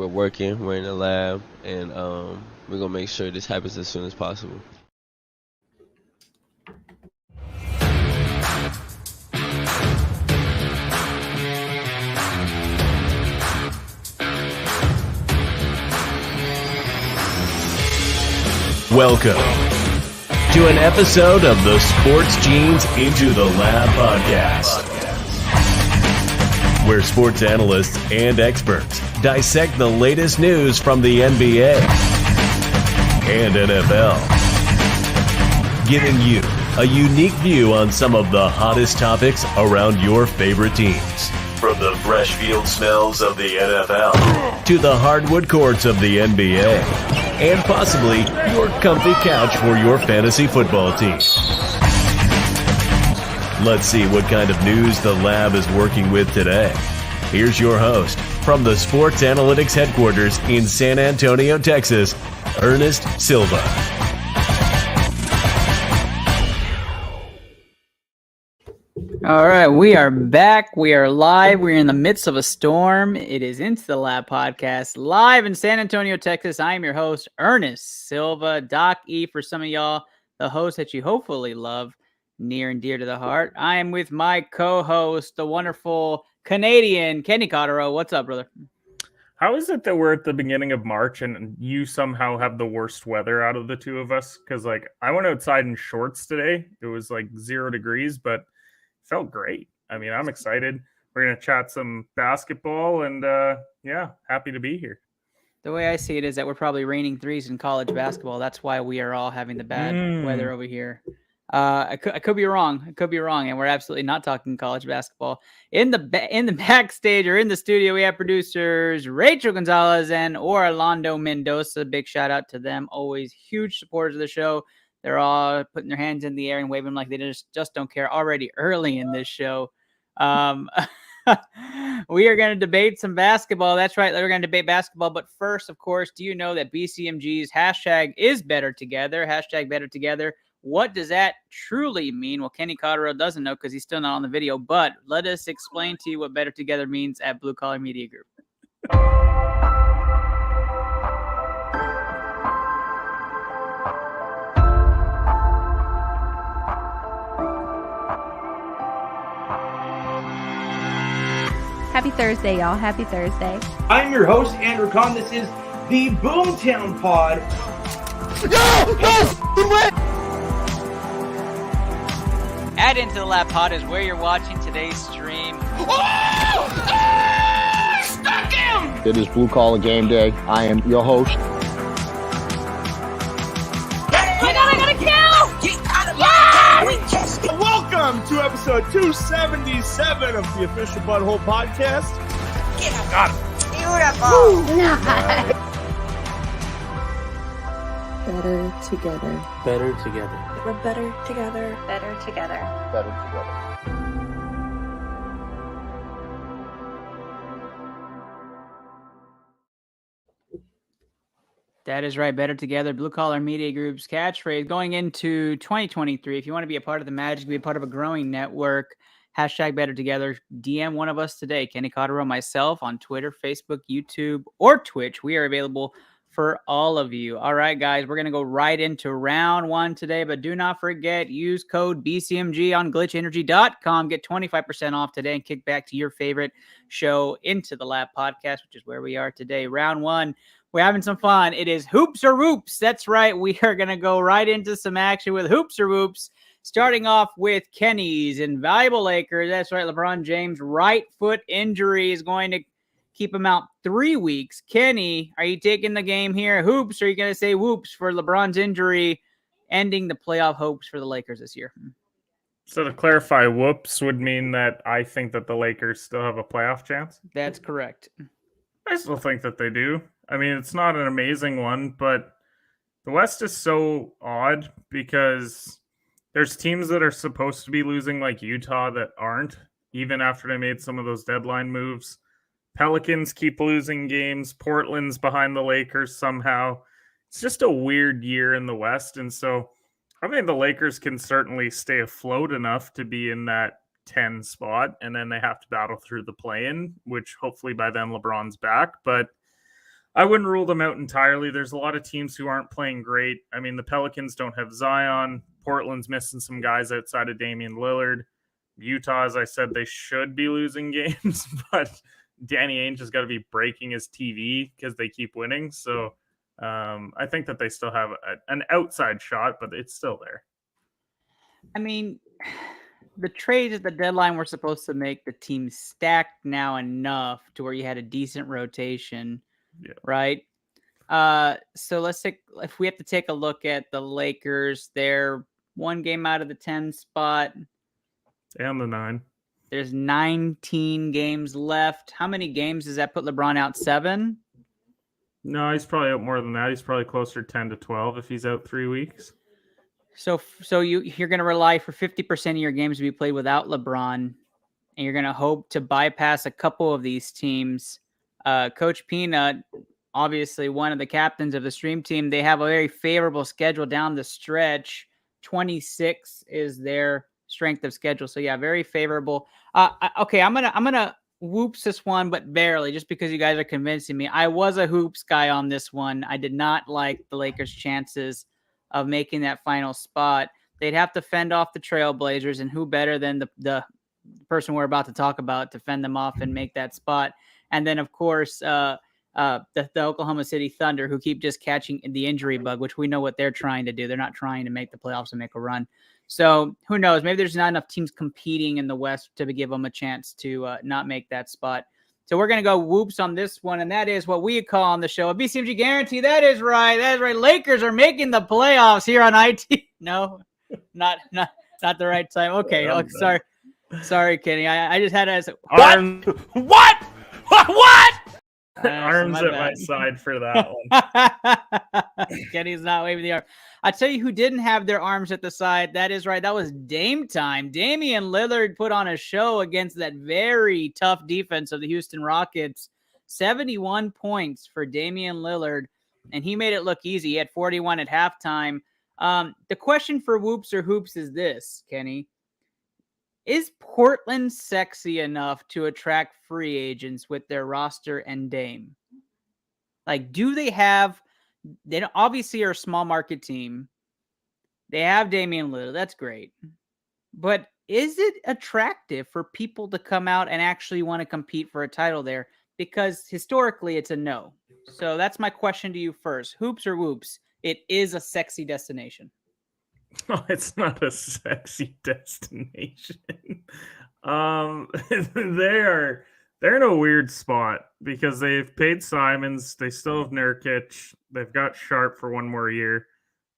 we're working, we're in the lab, and we're gonna make sure this happens as soon as possible. Welcome to an episode of the Sports Genes Into the Lab podcast, where sports analysts and experts dissect the latest news from the NBA and NFL, giving you a unique view on some of the hottest topics around your favorite teams. From the fresh field smells of the NFL to the hardwood courts of the NBA, and possibly your comfy couch for your fantasy football team. Let's see what kind of news the lab is working with today. Here's your host from the Sports Analytics headquarters in San Antonio, Texas, Ernest Silva. All right, we are back. We are live. We're in the midst of a storm. It is Into the Lab podcast, live in San Antonio, Texas. I am your host, Ernest Silva, Doc E for some of y'all, the host that you hopefully love, near and dear to the heart. I am with my co-host, the wonderful Canadian, Kenny Cotterill. What's up, brother? How is it that we're at the beginning of March and you somehow have the worst weather out of the two of us? Because, I went outside in shorts today. It was 0 degrees, but felt great. I mean, I'm excited. We're going to chat some basketball and, happy to be here. The way I see it is that we're probably raining threes in college basketball. That's why we are all having the bad weather over here. I could be wrong. And we're absolutely not talking college basketball. In the backstage or in the studio, we have producers Rachel Gonzalez and Orlando Mendoza. Big shout out to them. Always huge supporters of the show. They're all putting their hands in the air and waving like they just don't care already early in this show. We are going to debate some basketball. That's right. We're going to debate basketball. But first, of course, do you know that BCMG's hashtag is better together? Hashtag better together. What does that truly mean? Well, Kenny Cotterill doesn't know because he's still not on the video. But let us explain to you what better together means at Blue Collar Media Group. Happy Thursday, y'all. Happy Thursday. I'm your host, Andrew Kahn. This is the Boomtown Pod. Add Into the Lab Pod is where you're watching today's stream. Stuck him! It is Blue Collar Game Day. I am your host. I got a kill! Get out of my Welcome to episode 277 of the official Butthole Podcast. Got him. Beautiful. Better together. Better together. We're better together. Better together. Better together. That is right. Better together. Blue Collar Media Group's catchphrase going into 2023. If you want to be a part of the magic, be a part of a growing network, hashtag better together. DM one of us today, Kenny Cotterill, myself on Twitter, Facebook, YouTube, or Twitch. We are available for all of you. All right, guys, we're going to go right into round one today, but do not forget, use code BCMG on glitchenergy.com. Get 25% off today and kick back to your favorite show, Into the Lab podcast, which is where we are today. Round one. We're having some fun. It is hoops or whoops. That's right. We are going to go right into some action with hoops or whoops, starting off with Kenny's invaluable Lakers. That's right. LeBron James' right foot injury is going to keep him out 3 weeks. Kenny, are you taking the game here? Hoops, or are you going to say whoops for LeBron's injury, ending the playoff hopes for the Lakers this year? So to clarify, whoops would mean that I think that the Lakers still have a playoff chance? That's correct. I still think that they do. I mean, it's not an amazing one, but the West is so odd because there's teams that are supposed to be losing like Utah that aren't, even after they made some of those deadline moves. Pelicans keep losing games. Portland's behind the Lakers somehow. It's just a weird year in the West. And so I think the Lakers can certainly stay afloat enough to be in that 10 spot. And then they have to battle through the play-in, which hopefully by then LeBron's back. But I wouldn't rule them out entirely. There's a lot of teams who aren't playing great. I mean, the Pelicans don't have Zion. Portland's missing some guys outside of Damian Lillard. Utah, as I said, they should be losing games, but Danny Ainge has got to be breaking his TV because they keep winning. So I think that they still have an outside shot, but it's still there. I mean, the trades at the deadline were supposed to make the team stacked now enough to where you had a decent rotation, right? So if we have to take a look at the Lakers, they're one game out of the 10 spot. And the 9. There's 19 games left. How many games does that put LeBron out? 7? No, he's probably out more than that. He's probably closer to 10 to 12 if he's out 3 weeks. So you're going to rely for 50% of your games to be played without LeBron, and you're going to hope to bypass a couple of these teams. Coach Peanut, obviously one of the captains of the stream team, they have a very favorable schedule down the stretch. 26 is their strength of schedule. So yeah, very favorable. Okay, I'm gonna whoops this one, but barely, just because you guys are convincing me. I was a hoops guy on this one. I did not like the Lakers' chances of making that final spot. They'd have to fend off the Trailblazers, and who better than the person we're about to talk about to fend them off and make that spot. And then, of course, the Oklahoma City Thunder, who keep just catching the injury bug, which we know what they're trying to do. They're not trying to make the playoffs and make a run. So who knows? Maybe there's not enough teams competing in the West to give them a chance to not make that spot. So we're going to go whoops on this one, and that is what we call on the show a BCMG guarantee. That is right. That is right. Lakers are making the playoffs here on IT. No, not the right time. Okay, sorry, Kenny. I just had to. What? Arms at my side for that one. Kenny's not waving the arm. I tell you who didn't have their arms at the side. That is right. That was Dame time. Damian Lillard put on a show against that very tough defense of the Houston Rockets. 71 points for Damian Lillard, and he made it look easy. He had 41 at halftime. The question for whoops or hoops is this, Kenny. Is Portland sexy enough to attract free agents with their roster and Dame? Like, do they have... They obviously are a small market team. They have Damian Lillard. That's great. But is it attractive for people to come out and actually want to compete for a title there? Because historically, it's a no. So that's my question to you first. Hoops or whoops? It is a sexy destination. No, it's not a sexy destination. They're in a weird spot because they've paid Simons. They still have Nurkic. They've got Sharp for one more year,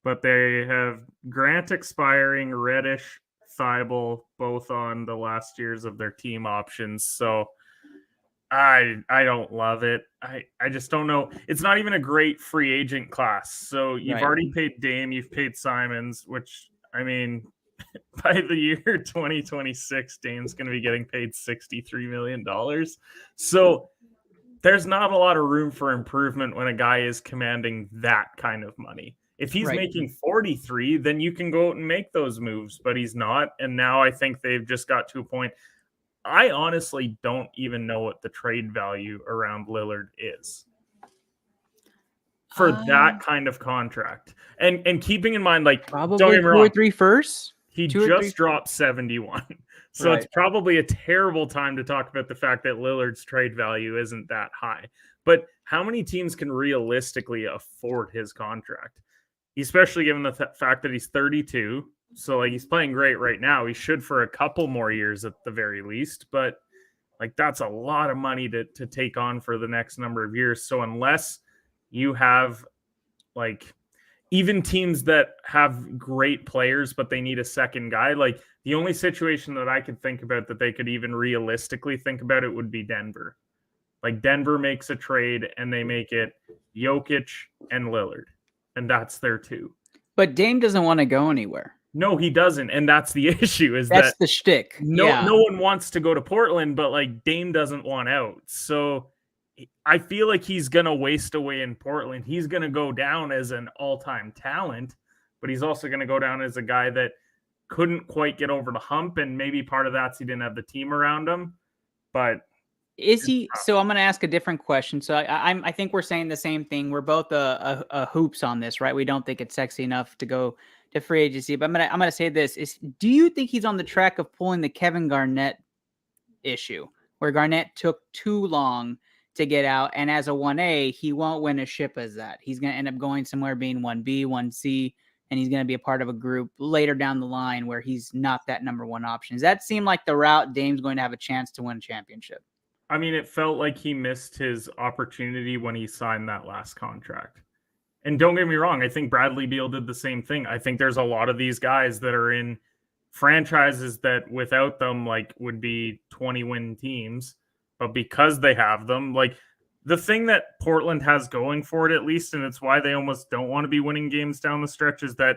but they have Grant expiring, Reddish, Thibault, both on the last years of their team options. So I don't love it. I just don't know. It's not even a great free agent class. So you've already paid Dame, you've paid Simons, which, I mean, by the year 2026, Dame's going to be getting paid $63 million. So there's not a lot of room for improvement when a guy is commanding that kind of money. If he's making 43, then you can go out and make those moves, but he's not. And now I think they've just got to a point. I honestly don't even know what the trade value around Lillard is for that kind of contract. And keeping in mind, like, probably don't get me wrong, 2 or 3 firsts. He just dropped 71. So it's probably a terrible time to talk about the fact that Lillard's trade value isn't that high. But how many teams can realistically afford his contract? Especially given the fact that he's 32. So, like, he's playing great right now. He should for a couple more years at the very least. But, like, that's a lot of money to take on for the next number of years. So unless you have, like, even teams that have great players, but they need a second guy, like, the only situation that I could think about that they could even realistically think about it would be Denver. Like, Denver makes a trade and they make it Jokic and Lillard, and that's their two. But Dame doesn't want to go anywhere. No, he doesn't, and that's the issue. That's the shtick. No one wants to go to Portland, but, like, Dame doesn't want out. So I feel like he's going to waste away in Portland. He's going to go down as an all-time talent, but he's also going to go down as a guy that couldn't quite get over the hump, and maybe part of that's he didn't have the team around him. But Is he? So I'm going to ask a different question. So I think we're saying the same thing. We're both a hoops on this, right? We don't think it's sexy enough to go to free agency. But I'm gonna say this: do you think he's on the track of pulling the Kevin Garnett issue, where Garnett took too long to get out, and as a 1A, he won't win a ship as that. He's going to end up going somewhere being 1B, 1C, and he's going to be a part of a group later down the line where he's not that number one option. Does that seem like the route Dame's going to have a chance to win a championship? I mean, it felt like he missed his opportunity when he signed that last contract. And don't get me wrong, I think Bradley Beal did the same thing. I think there's a lot of these guys that are in franchises that without them, like, would be 20-win teams. But because they have them, like, the thing that Portland has going for it, at least, and it's why they almost don't want to be winning games down the stretch, is that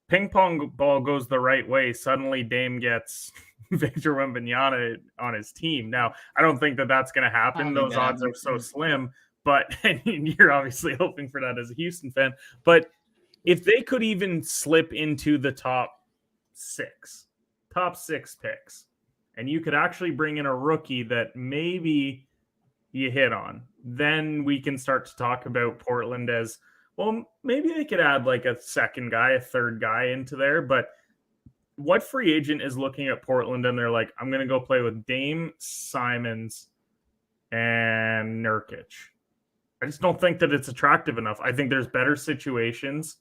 ping pong ball goes the right way. Suddenly Dame gets Victor Wembanyama on his team. Now, I don't think that that's going to happen. Those odds are so slim, but and you're obviously hoping for that as a Houston fan. But if they could even slip into the top six picks, and you could actually bring in a rookie that maybe you hit on, then we can start to talk about Portland as, well, maybe they could add like a second guy, a third guy into there. But what free agent is looking at Portland and they're like, I'm going to go play with Dame, Simons, and Nurkic? I just don't think that it's attractive enough. I think there's better situations,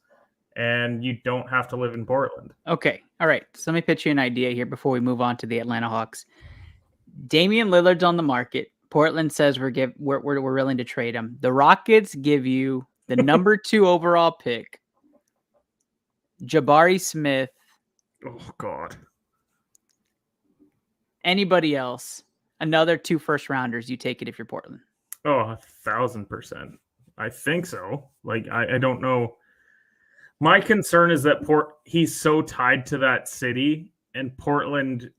and you don't have to live in Portland. Okay. All right. So let me pitch you an idea here before we move on to the Atlanta Hawks. Damian Lillard's on the market. Portland says we're willing to trade him. The Rockets give you the number 2 overall pick, Jabari Smith. Oh, God. Anybody else? Another 2 first-rounders. You take it if you're Portland. Oh, 1,000%. I think so. Like, I don't know. My concern is that he's so tied to that city, and Portland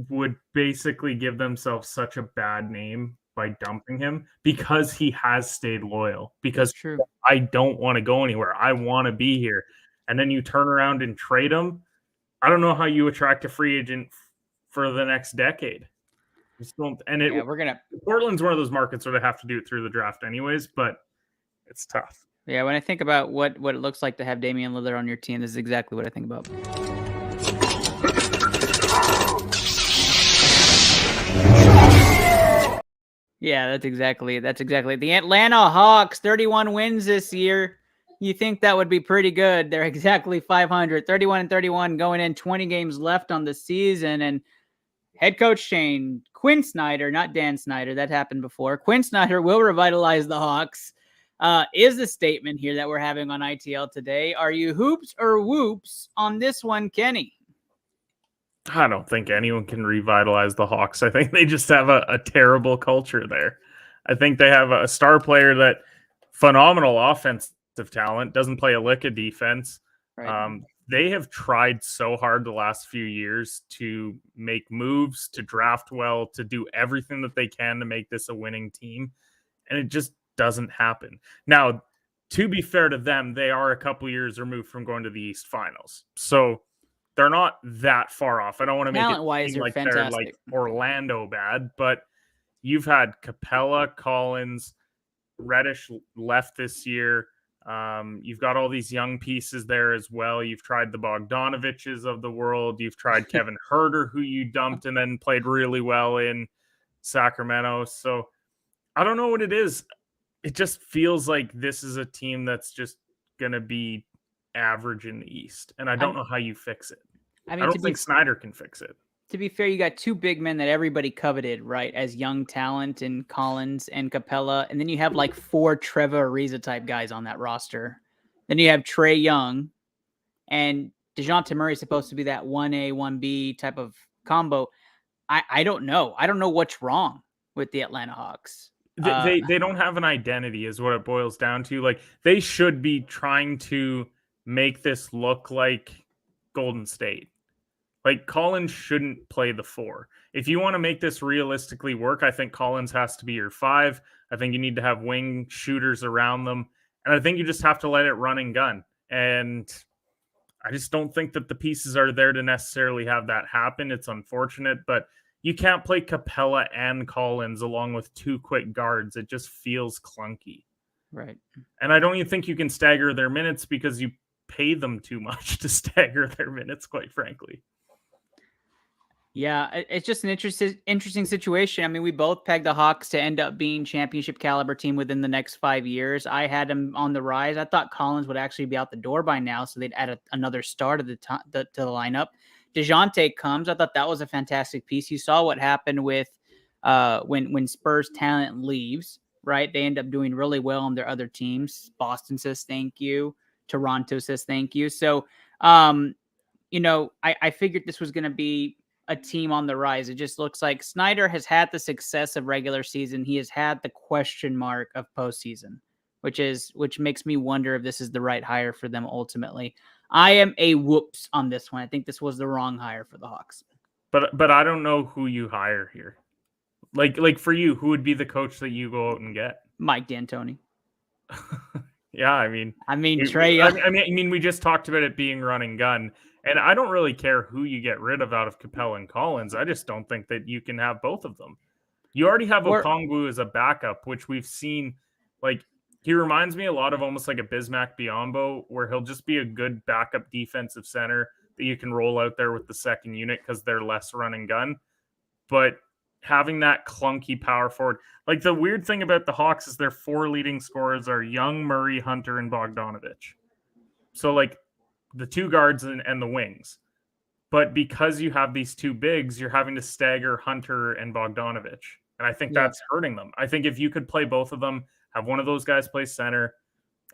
would basically give themselves such a bad name by dumping him because he has stayed loyal. Because true. I don't want to go anywhere. I want to be here. And then you turn around and trade him. I don't know how you attract a free agent for the next decade. Just don't. And Portland's one of those markets where they have to do it through the draft anyways, but it's tough. Yeah, when I think about what it looks like to have Damian Lillard on your team, this is exactly what I think about. Yeah, that's exactly it. The Atlanta Hawks, 31 wins this year. You think that would be pretty good. They're exactly 500, 31-31 going in, 20 games left on the season. And head coach change, Quinn Snyder, not Dan Snyder. That happened before. Quinn Snyder will revitalize the Hawks. Is the statement here that we're having on ITL today. Are you hoops or whoops on this one, Kenny? I don't think anyone can revitalize the Hawks. I think they just have a terrible culture there. I think they have a star player that phenomenal offensive talent, doesn't play a lick of defense. Right. They have tried so hard the last few years to make moves, to draft well, to do everything that they can to make this a winning team. And it just doesn't happen. Now, to be fair to them, they are a couple years removed from going to the East Finals. So they're not that far off. I don't want to make it seem like they're like Orlando bad, but you've had Capella, Collins, Reddish left this year. You've got all these young pieces there as well. You've tried the Bogdanoviches of the world. You've tried Kevin Huerter, who you dumped and then played really well in Sacramento. So I don't know what it is. It just feels like this is a team that's just going to be average in the East. And I don't know how you fix it. I don't think Snyder can fix it. To be fair, you got 2 big men that everybody coveted, right, as young talent in Collins and Capella. And then you have like 4 Trevor Ariza type guys on that roster. Then you have Trae Young, and DeJounte Murray is supposed to be that 1A, 1B type of combo. I don't know. I don't know what's wrong with the Atlanta Hawks. They don't have an identity is what it boils down to. Like, they should be trying to make this look like Golden State. Like, Collins shouldn't play the 4. If you want to make this realistically work, I think Collins has to be your 5. I think you need to have wing shooters around them. And I think you just have to let it run and gun. And I just don't think that the pieces are there to necessarily have that happen. It's unfortunate, but you can't play Capella and Collins along with two quick guards. It just feels clunky. Right. And I don't even think you can stagger their minutes because you pay them too much to stagger their minutes, quite frankly. Yeah, it's just an interesting situation. I mean, we both pegged the Hawks to end up being championship caliber team within the next 5 years. I had them on the rise. I thought Collins would actually be out the door by now, so they'd add another star to the lineup. DeJounte comes. I thought that was a fantastic piece. You saw what happened with when Spurs talent leaves, right? They end up doing really well on their other teams. Boston says thank you. Toronto says thank you. So, I figured this was going to be a team on the rise. It just looks like Snyder has had the success of regular season. He has had the question mark of postseason, which makes me wonder if this is the right hire for them ultimately. I am a whoops on this one. I think this was the wrong hire for the Hawks. But I don't know who you hire here. Like for you, who would be the coach that you go out and get? Mike D'Antoni. Yeah, I mean Trey. I mean, we just talked about it being run and gun. And I don't really care who you get rid of out of Capella and Collins. I just don't think that you can have both of them. You already have Okongwu as a backup, which we've seen. Like, he reminds me a lot of almost like a Bismack Biyombo, where he'll just be a good backup defensive center that you can roll out there with the second unit because they're less run and gun. But having that clunky power forward, like the weird thing about the Hawks is their 4 leading scorers are Young, Murray, Hunter, and Bogdanovich. So like, the 2 guards and the wings. But because you have these 2 bigs, you're having to stagger Hunter and Bogdanovich. And I think that's hurting them. I think if you could play both of them, have one of those guys play center,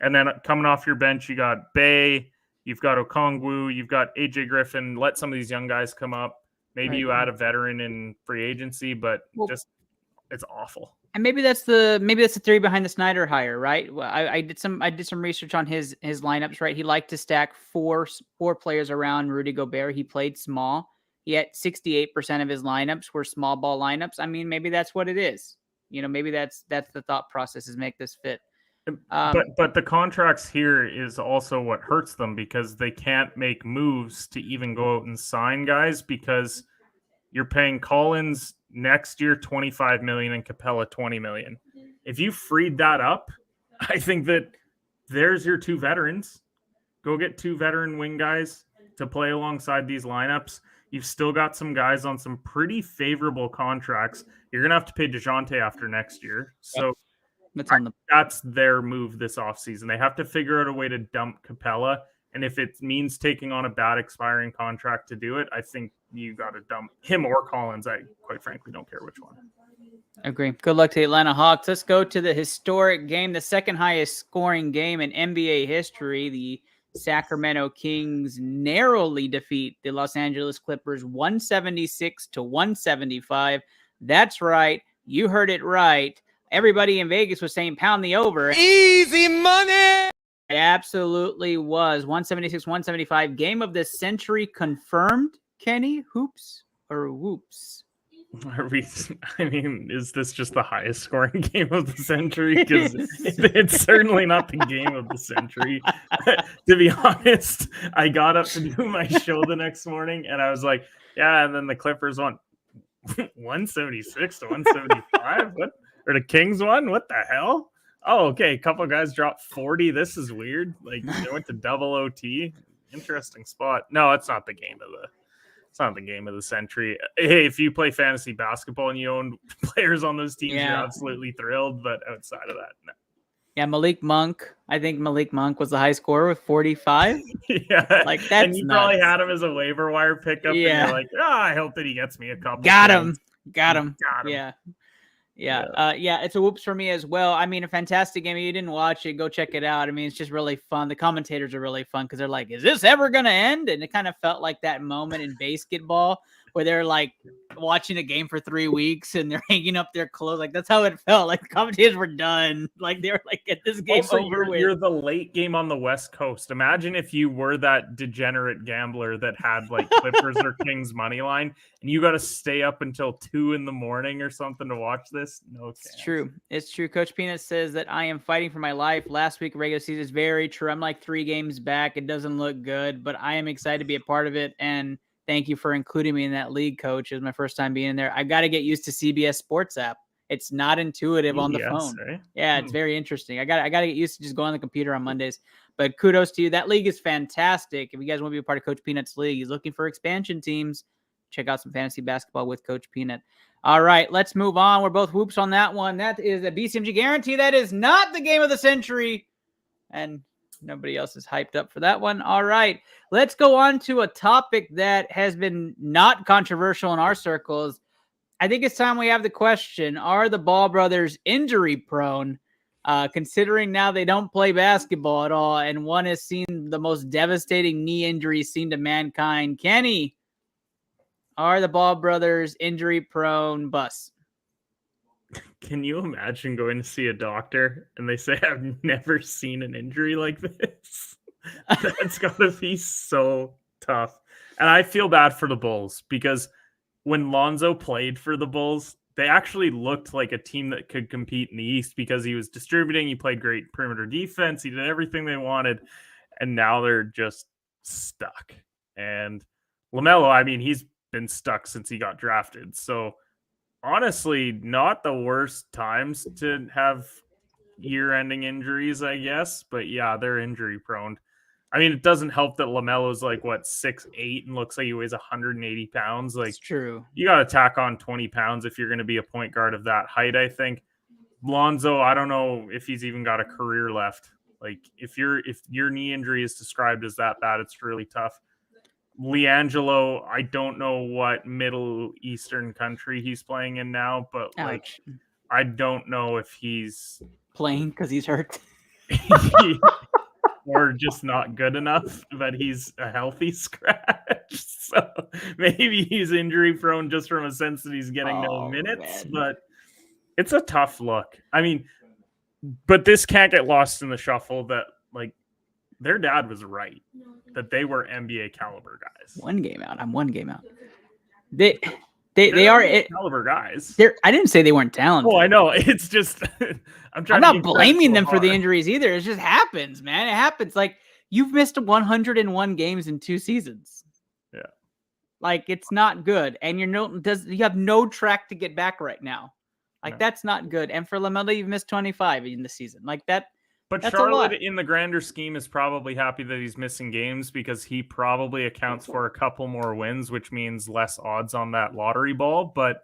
and then coming off your bench, you got Bay, you've got Okongwu, you've got AJ Griffin, let some of these young guys come up. Maybe you add a veteran in free agency, but it's awful. And maybe that's the theory behind the Snyder hire, right? Well, I did some research on his lineups, right? He liked to stack four players around Rudy Gobert. He played small. He had 68% of his lineups were small ball lineups. I mean, maybe that's what it is. Maybe that's the thought process is make this fit. But the contracts here is also what hurts them because they can't make moves to even go out and sign guys because you're paying Collins next year $25 million and Capella $20 million. If you freed that up, I think that there's your 2 veterans. Go get 2 veteran wing guys to play alongside these lineups. You've still got some guys on some pretty favorable contracts. You're going to have to pay DeJounte after next year. So that's their move this offseason. They have to figure out a way to dump Capella. And if it means taking on a bad expiring contract to do it, I think you got to dump him or Collins. I quite frankly don't care which one. Agree. Good luck to the Atlanta Hawks. Let's go to the historic game, the second highest scoring game in NBA history. The Sacramento Kings narrowly defeat the Los Angeles Clippers 176-175. That's right. You heard it right. Everybody in Vegas was saying pound the over. Easy money. It absolutely was. 176-175. Game of the century confirmed. Kenny, hoops or whoops? Is this just the highest scoring game of the century? Because it's certainly not the game of the century. To be honest, I got up to do my show the next morning and I was like, yeah, and then the Clippers won 176-175. What? Or the Kings won? What the hell? Oh, okay. A couple guys dropped 40. This is weird. Like they went to double OT. Interesting spot. No, it's not the game of the century. Hey, if you play fantasy basketball and you own players on those teams, you're absolutely thrilled. But outside of that, no. Yeah, Malik Monk. I think Malik Monk was the high scorer with 45. Yeah, like that's and you nuts. Probably had him as a waiver wire pickup. Yeah, and you're like, I hope that he gets me a couple. Got points. him. Yeah, it's a whoops for me as well. I mean, a fantastic game. If you didn't watch it, go check it out. I mean, it's just really fun. The commentators are really fun because they're like, is this ever going to end? And it kind of felt like that moment in basketball where they're like watching a game for 3 weeks and they're hanging up their clothes. Like, that's how it felt. Like, the commentators were done. Like, they were like, get this game also, over with. You're the late game on the West Coast. Imagine if you were that degenerate gambler that had like Clippers or Kings money line and you got to stay up until 2 a.m. or something to watch this. No chance. It's true. It's true. Coach Peanut says that I am fighting for my life. Last week, regular season is very true. I'm like 3 games back. It doesn't look good, but I am excited to be a part of it. And Thank you for including me in that league, coach. It was my first time being in there. I got to get used to CBS Sports app. It's not intuitive on the phone. Right? Yeah, it's very interesting. I got to get used to just going on the computer on Mondays. But kudos to you. That league is fantastic. If you guys want to be a part of Coach Peanut's league, he's looking for expansion teams. Check out some fantasy basketball with Coach Peanut. All right, let's move on. We're both whoops on that one. That is a BCMG guarantee. That is not the game of the century. And nobody else is hyped up for that one. All right, let's go on to a topic that has been not controversial in our circles. I think it's time we have the question, are the Ball brothers injury prone? Considering now they don't play basketball at all, and one has seen the most devastating knee injuries seen to mankind. Kenny, are the Ball brothers injury prone? Bus? Can you imagine going to see a doctor and they say, I've never seen an injury like this? That's got to be so tough. And I feel bad for the Bulls because when Lonzo played for the Bulls, they actually looked like a team that could compete in the East because he was distributing. He played great perimeter defense. He did everything they wanted. And now they're just stuck. And LaMelo, I mean, he's been stuck since he got drafted. So honestly, not the worst times to have year-ending injuries, I guess. But yeah, they're injury prone. I mean, it doesn't help that LaMelo's like, 6'8" and looks like he weighs 180 pounds. Like, it's true. You got to tack on 20 pounds if you're going to be a point guard of that height, I think. Lonzo, I don't know if he's even got a career left. Like, if your knee injury is described as that bad, it's really tough. LiAngelo, I don't know what Middle Eastern country he's playing in now, but Ouch. I don't know if he's playing because he's hurt. Or just not good enough, but he's a healthy scratch. So maybe he's injury prone just from a sense that he's getting no minutes, but it's a tough look. I mean, but this can't get lost in the shuffle that their dad was right, that they were NBA caliber guys. One game out. I'm one game out. They are caliber guys. I didn't say they weren't talented. Oh, I know. It's just I'm not blaming them for the injuries either. It just happens, man. It happens. Like, you've missed 101 games in 2 seasons. Yeah. Like, it's not good. And you have no track to get back right now. Like, that's not good. And for LaMelo, you've missed 25 in the season. Like that. But that's Charlotte, in the grander scheme, is probably happy that he's missing games because he probably accounts for a couple more wins, which means less odds on that lottery ball. But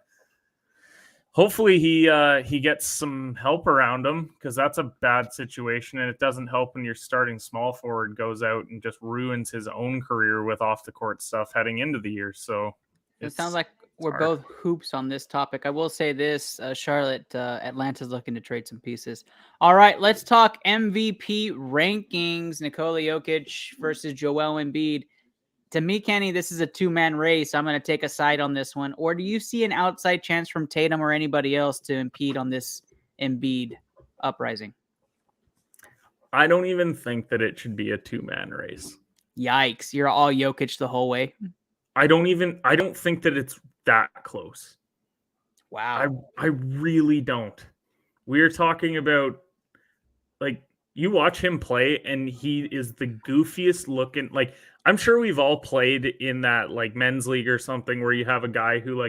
hopefully he gets some help around him because that's a bad situation. And it doesn't help when your starting small forward goes out and just ruins his own career with off-the-court stuff heading into the year. So it sounds like we're both hoops on this topic. I will say this, Charlotte, Atlanta's looking to trade some pieces. All right, let's talk MVP rankings. Nikola Jokic versus Joel Embiid. To me, Kenny, this is a 2-man race. I'm going to take a side on this one. Or do you see an outside chance from Tatum or anybody else to impede on this Embiid uprising? I don't even think that it should be a 2-man race. Yikes. You're all Jokic the whole way. I don't think that it's that close. Wow. I really don't. We're talking about, you watch him play and he is the goofiest looking. I'm sure we've all played in that men's league or something where you have a guy who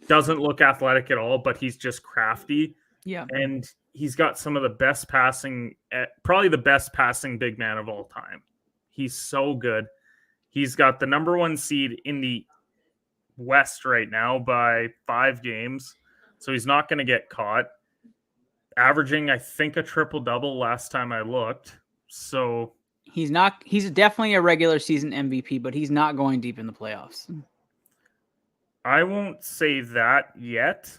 doesn't look athletic at all, but he's just crafty. Yeah. And he's got some of the best passing, probably the best passing big man of all time. He's so good. He's got the number 1 seed in the West right now by 5 games. So he's not going to get caught. Averaging, I think, a triple-double last time I looked. So he's definitely a regular season MVP, but he's not going deep in the playoffs. I won't say that yet,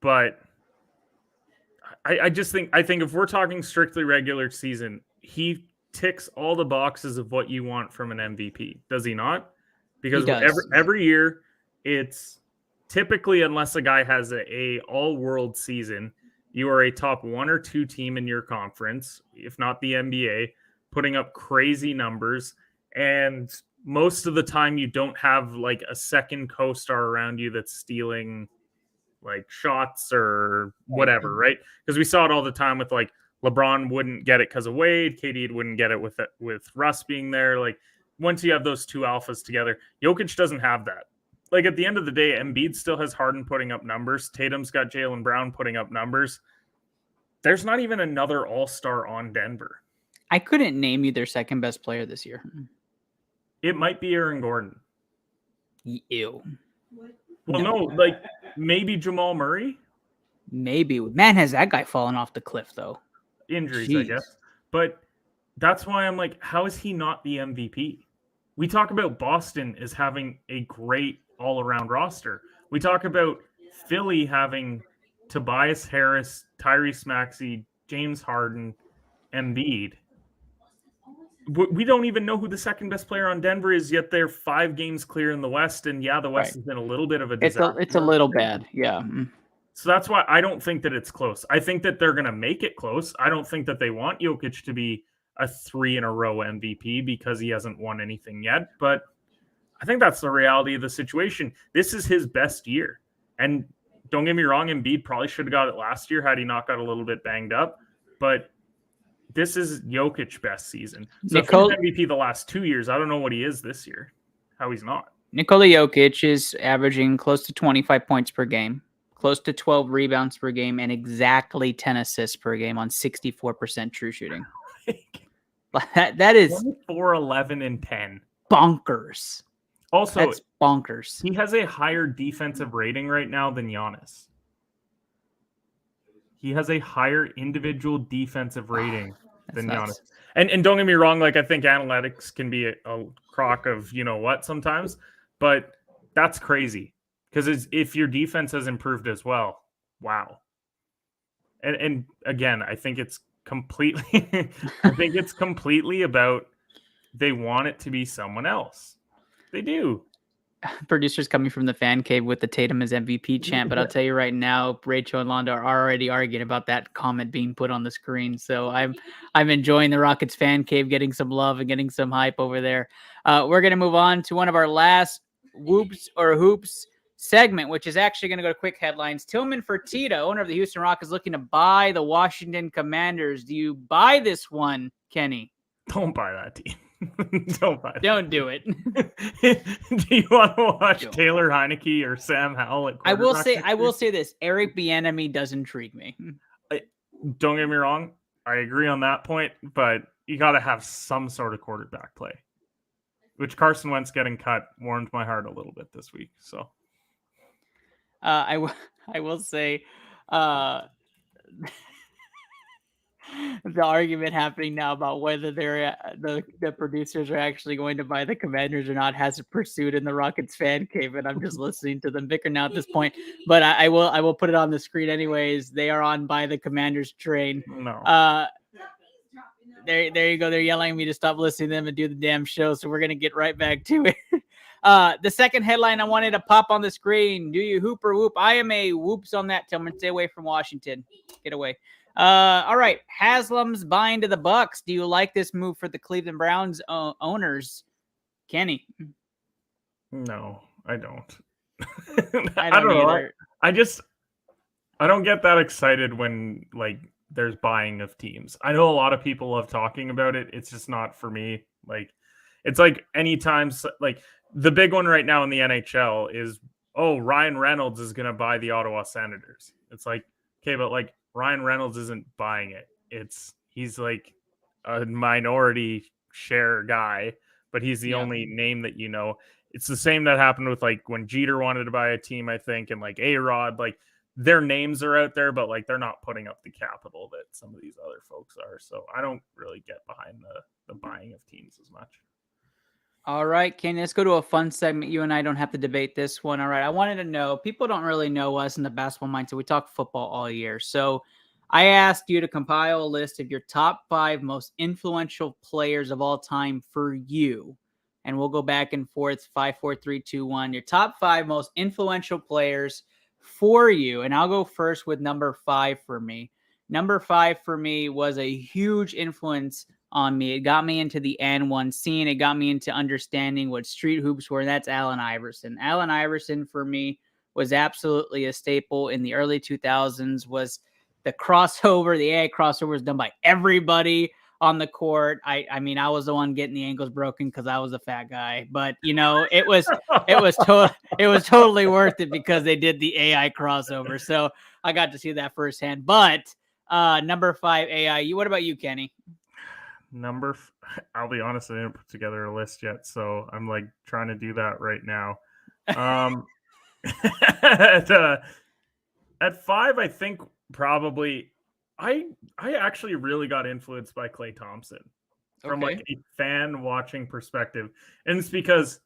but I think if we're talking strictly regular season, he ticks all the boxes of what you want from an MVP. Does he not? Because every year, it's typically, unless a guy has a all-world season, you are a top 1 or 2 team in your conference, if not the NBA, putting up crazy numbers. And most of the time, you don't have a second co-star around you that's stealing shots or whatever, right? Because we saw it all the time with LeBron wouldn't get it because of Wade. KD wouldn't get it with Russ being there. once you have those two alphas together, Jokic doesn't have that. Like at the end of the day, Embiid still has Harden putting up numbers. Tatum's got Jaylen Brown putting up numbers. There's not even another all-star on Denver. I couldn't name you their second best player this year. It might be Aaron Gordon. Ew. Well, no, like maybe Jamal Murray. Maybe. Man, has that guy fallen off the cliff, though? Injuries, Jeez. I guess. But that's why I'm like, how is he not the MVP? We talk about Boston as having a great all-around roster. We talk about Philly having Tobias Harris, Tyrese Maxey, James Harden, Embiid. We don't even know who the second best player on Denver is, yet they're 5 games clear in the West. And yeah, the West has been a little bit of a disaster. It's a little bad. Yeah. So that's why I don't think that it's close. I think that they're going to make it close. I don't think that they want Jokic to be a 3-in-a-row MVP because he hasn't won anything yet. But I think that's the reality of the situation. This is his best year. And don't get me wrong, Embiid probably should have got it last year had he not got a little bit banged up. But this is Jokic's best season. So if he's MVP the last 2 years, I don't know what he is this year, how he's not. Nikola Jokic is averaging close to 25 points per game, close to 12 rebounds per game, and exactly 10 assists per game on 64% true shooting. That is 4, 11, and 10. Bonkers. Also, that's bonkers. He has a higher defensive rating right now than Giannis. He has a higher individual defensive rating than Giannis. And don't get me wrong, like I think analytics can be a crock of you know what sometimes, but that's crazy because if your defense has improved as well, wow. And again, I think it's completely about they want it to be someone else. They do. Producers coming from the fan cave with the Tatum as MVP chant, but I'll tell you right now, Rachel and Londo are already arguing about that comment being put on the screen. So I'm enjoying the Rockets fan cave, getting some love and getting some hype over there. We're going to move on to one of our last whoops or hoops segment, which is actually going to go to quick headlines. Tillman Fertitta, owner of the Houston Rockets, looking to buy the Washington Commanders. Do you buy this one, Kenny? Don't buy that team. Don't do it. Do you want to watch Taylor Heineke or Sam Howell? I will say this: Eric Bieniemy does intrigue me. Don't get me wrong. I agree on that point, but you got to have some sort of quarterback play. Which Carson Wentz getting cut warmed my heart a little bit this week. So, I will say, the argument happening now about whether they're the producers are actually going to buy the Commanders or not has pursued in the Rockets fan cave, and I'm just listening to them bicker now at this point. But I will put it on the screen anyways. They are on buy the Commanders train. No. There you go. They're yelling at me to stop listening to them and do the damn show. So we're gonna get right back to it. The second headline I wanted to pop on the screen. Do you hoop or whoop? I am a whoops on that, Tillman. Stay away from Washington. Get away. All right. Haslam's buying to the Bucks. Do you like this move for the Cleveland Browns owners? Kenny? No, I don't. I don't know. I don't get that excited when like there's buying of teams. I know a lot of people love talking about it. It's just not for me. Like, it's like anytime, like the big one right now in the NHL is, oh, Ryan Reynolds is going to buy the Ottawa Senators. It's like, okay, but like Ryan Reynolds isn't buying it. He's like a minority share guy, but he's the only name that you know. It's the same that happened with like when Jeter wanted to buy a team, I think, and like A-Rod, like their names are out there, but like they're not putting up the capital that some of these other folks are. So I don't really get behind the buying of teams as much. All right, Kenny, let's go to a fun segment. You and I don't have to debate this one. All right, I wanted to know, people don't really know us in the basketball mindset. We talk football all year. So I asked you to compile a list of your top 5 most influential players of all time for you. And we'll go back and forth, 5, 4, 3, 2, 1. Your top 5 most influential players for you. And I'll go first with number 5 for me. Number 5 for me was a huge influence on me. It got me into the N1 scene. It got me into understanding what street hoops were, and that's Allen Iverson. Allen Iverson for me was absolutely a staple in the early 2000s, was the crossover. The AI crossover was done by everybody. on the court. I mean, I was the one getting the ankles broken because I was a fat guy. But it was totally worth it because they did the AI crossover. So I got to see that firsthand. But number 5 AI. What about you, Kenny? I'll be honest, I didn't put together a list yet, so I'm like trying to do that right now. At 5, I think probably I actually really got influenced by Klay Thompson from like a fan watching perspective. And it's because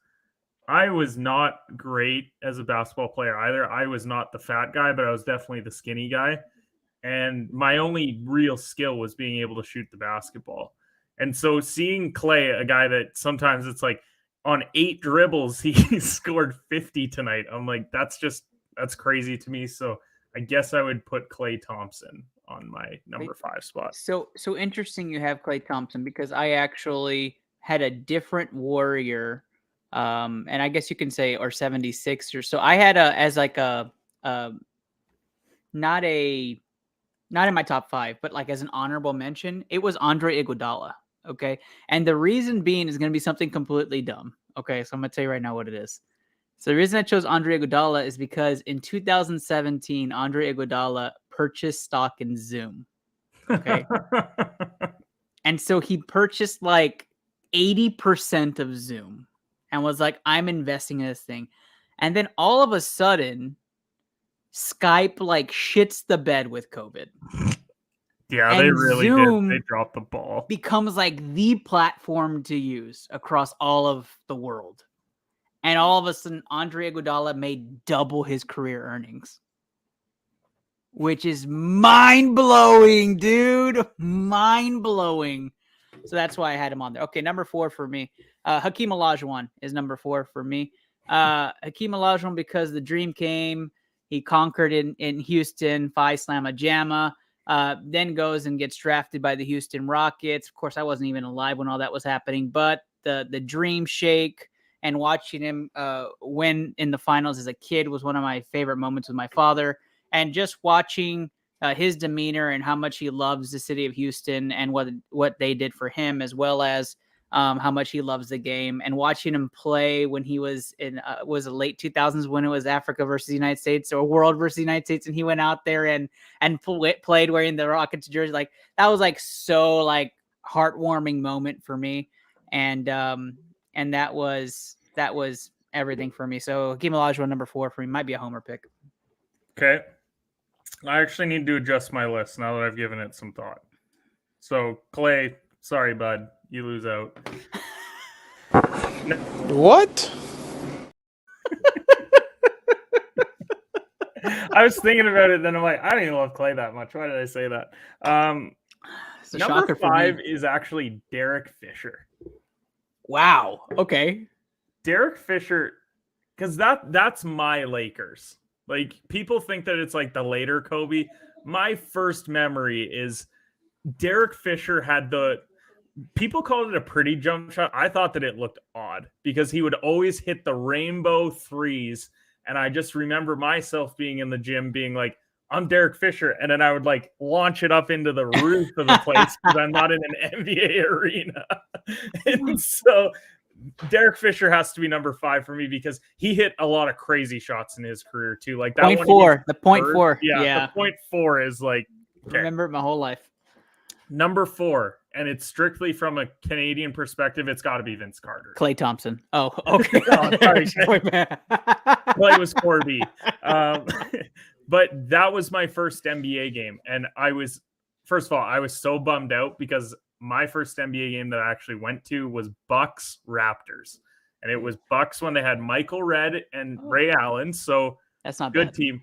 I was not great as a basketball player either. I was not the fat guy, but I was definitely the skinny guy. And my only real skill was being able to shoot the basketball. And so seeing Klay, a guy that sometimes it's like on 8 dribbles, he scored 50 tonight. I'm like, that's crazy to me. So I guess I would put Klay Thompson on my number 5 spot. So interesting you have Klay Thompson because I actually had a different Warrior, and I guess you can say, or 76 or so. I had not in my top 5, but like as an honorable mention, it was Andre Iguodala. Okay. And the reason being is going to be something completely dumb. Okay. So I'm going to tell you right now what it is. So the reason I chose Andre Iguodala is because in 2017, Andre Iguodala purchased stock in Zoom. Okay. And so he purchased like 80% of Zoom and was like, I'm investing in this thing. And then all of a sudden, Skype like shits the bed with COVID. Yeah, and they really Zoom did. They dropped the ball. Becomes like the platform to use across all of the world. And all of a sudden, Andre Iguodala made double his career earnings. Which is mind-blowing, dude. Mind-blowing. So that's why I had him on there. Okay, number 4 for me. Hakeem Olajuwon is number 4 for me. Hakeem Olajuwon because the dream came. He conquered in Houston, Phi Slamma Jamma. Then goes and gets drafted by the Houston Rockets. Of course, I wasn't even alive when all that was happening. But the dream shake and watching him win in the finals as a kid was one of my favorite moments with my father. And just watching his demeanor and how much he loves the city of Houston and what they did for him, as well as how much he loves the game, and watching him play when he was in was the late 2000s when it was Africa versus the United States or World versus the United States, and he went out there and played wearing the Rockets jersey. Like that was like so like heartwarming moment for me, and that was everything for me. So Hakeem Olajuwon number 4 for me might be a homer pick. Okay. I actually need to adjust my list now that I've given it some thought. So, Klay, sorry, bud. You lose out. What? I was thinking about it, then I'm like, I don't even love Klay that much. Why did I say that? Number 5 is actually Derek Fisher. Wow. Okay. Derek Fisher, because that's my Lakers. Like, people think that it's like the later Kobe. My first memory is Derek Fisher had people called it a pretty jump shot. I thought that it looked odd because he would always hit the rainbow threes. And I just remember myself being in the gym being like, I'm Derek Fisher. And then I would like launch it up into the roof of the place because I'm not in an NBA arena. And so Derek Fisher has to be number 5 for me because he hit a lot of crazy shots in his career too. Like that point 4, the point 4. Yeah. The point 4 is like, okay. Remember it my whole life. Number 4, and it's strictly from a Canadian perspective, it's got to be Vince Carter. Klay Thompson. Oh, okay. Klay was Corby. But that was my first NBA game. And first of all, I was so bummed out because my first NBA game that I actually went to was Bucks Raptors. And it was Bucks when they had Michael Redd and Ray Allen. So that's not good bad. Team.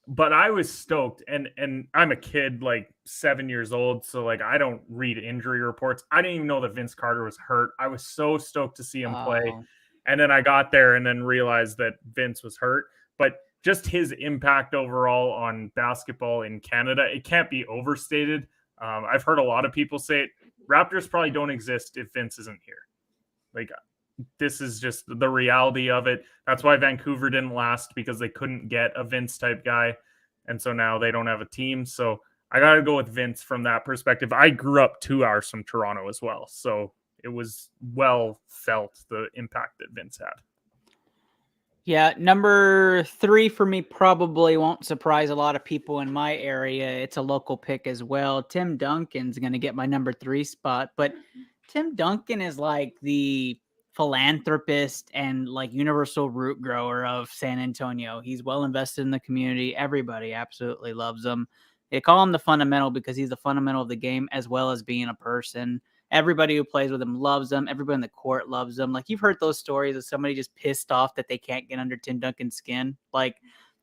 But I was stoked, and I'm a kid, like 7 years old, so like I don't read injury reports. I didn't even know that Vince Carter was hurt. I was so stoked to see him play, and then I got there and then realized that Vince was hurt. But just his impact overall on basketball in Canada, it can't be overstated. I've heard a lot of people say it. Raptors probably don't exist if Vince isn't here. Like, this is just the reality of it. That's why Vancouver didn't last, because they couldn't get a Vince type guy. And so now they don't have a team. So I got to go with Vince from that perspective. I grew up 2 hours from Toronto as well, so it was well felt the impact that Vince had. Yeah, number 3 for me probably won't surprise a lot of people in my area. It's a local pick as well. Tim Duncan's going to get my number 3 spot, but Tim Duncan is like the philanthropist and like universal root grower of San Antonio. He's well invested in the community. Everybody absolutely loves him. They call him the fundamental because he's the fundamental of the game as well as being a person. Everybody who plays with him loves him. Everybody in the court loves him. Like, you've heard those stories of somebody just pissed off that they can't get under Tim Duncan's skin. Like,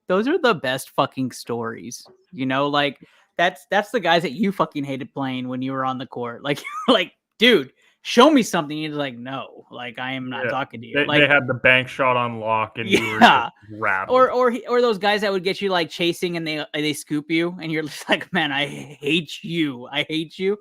those are the best fucking stories. You know, like that's the guys that you fucking hated playing when you were on the court. Like, like, dude, show me something. You're like, no, like, I am not talking to you. They had the bank shot on lock, and you were just rattled. Or those guys that would get you like chasing and they scoop you, and you're just like, man, I hate you. I hate you.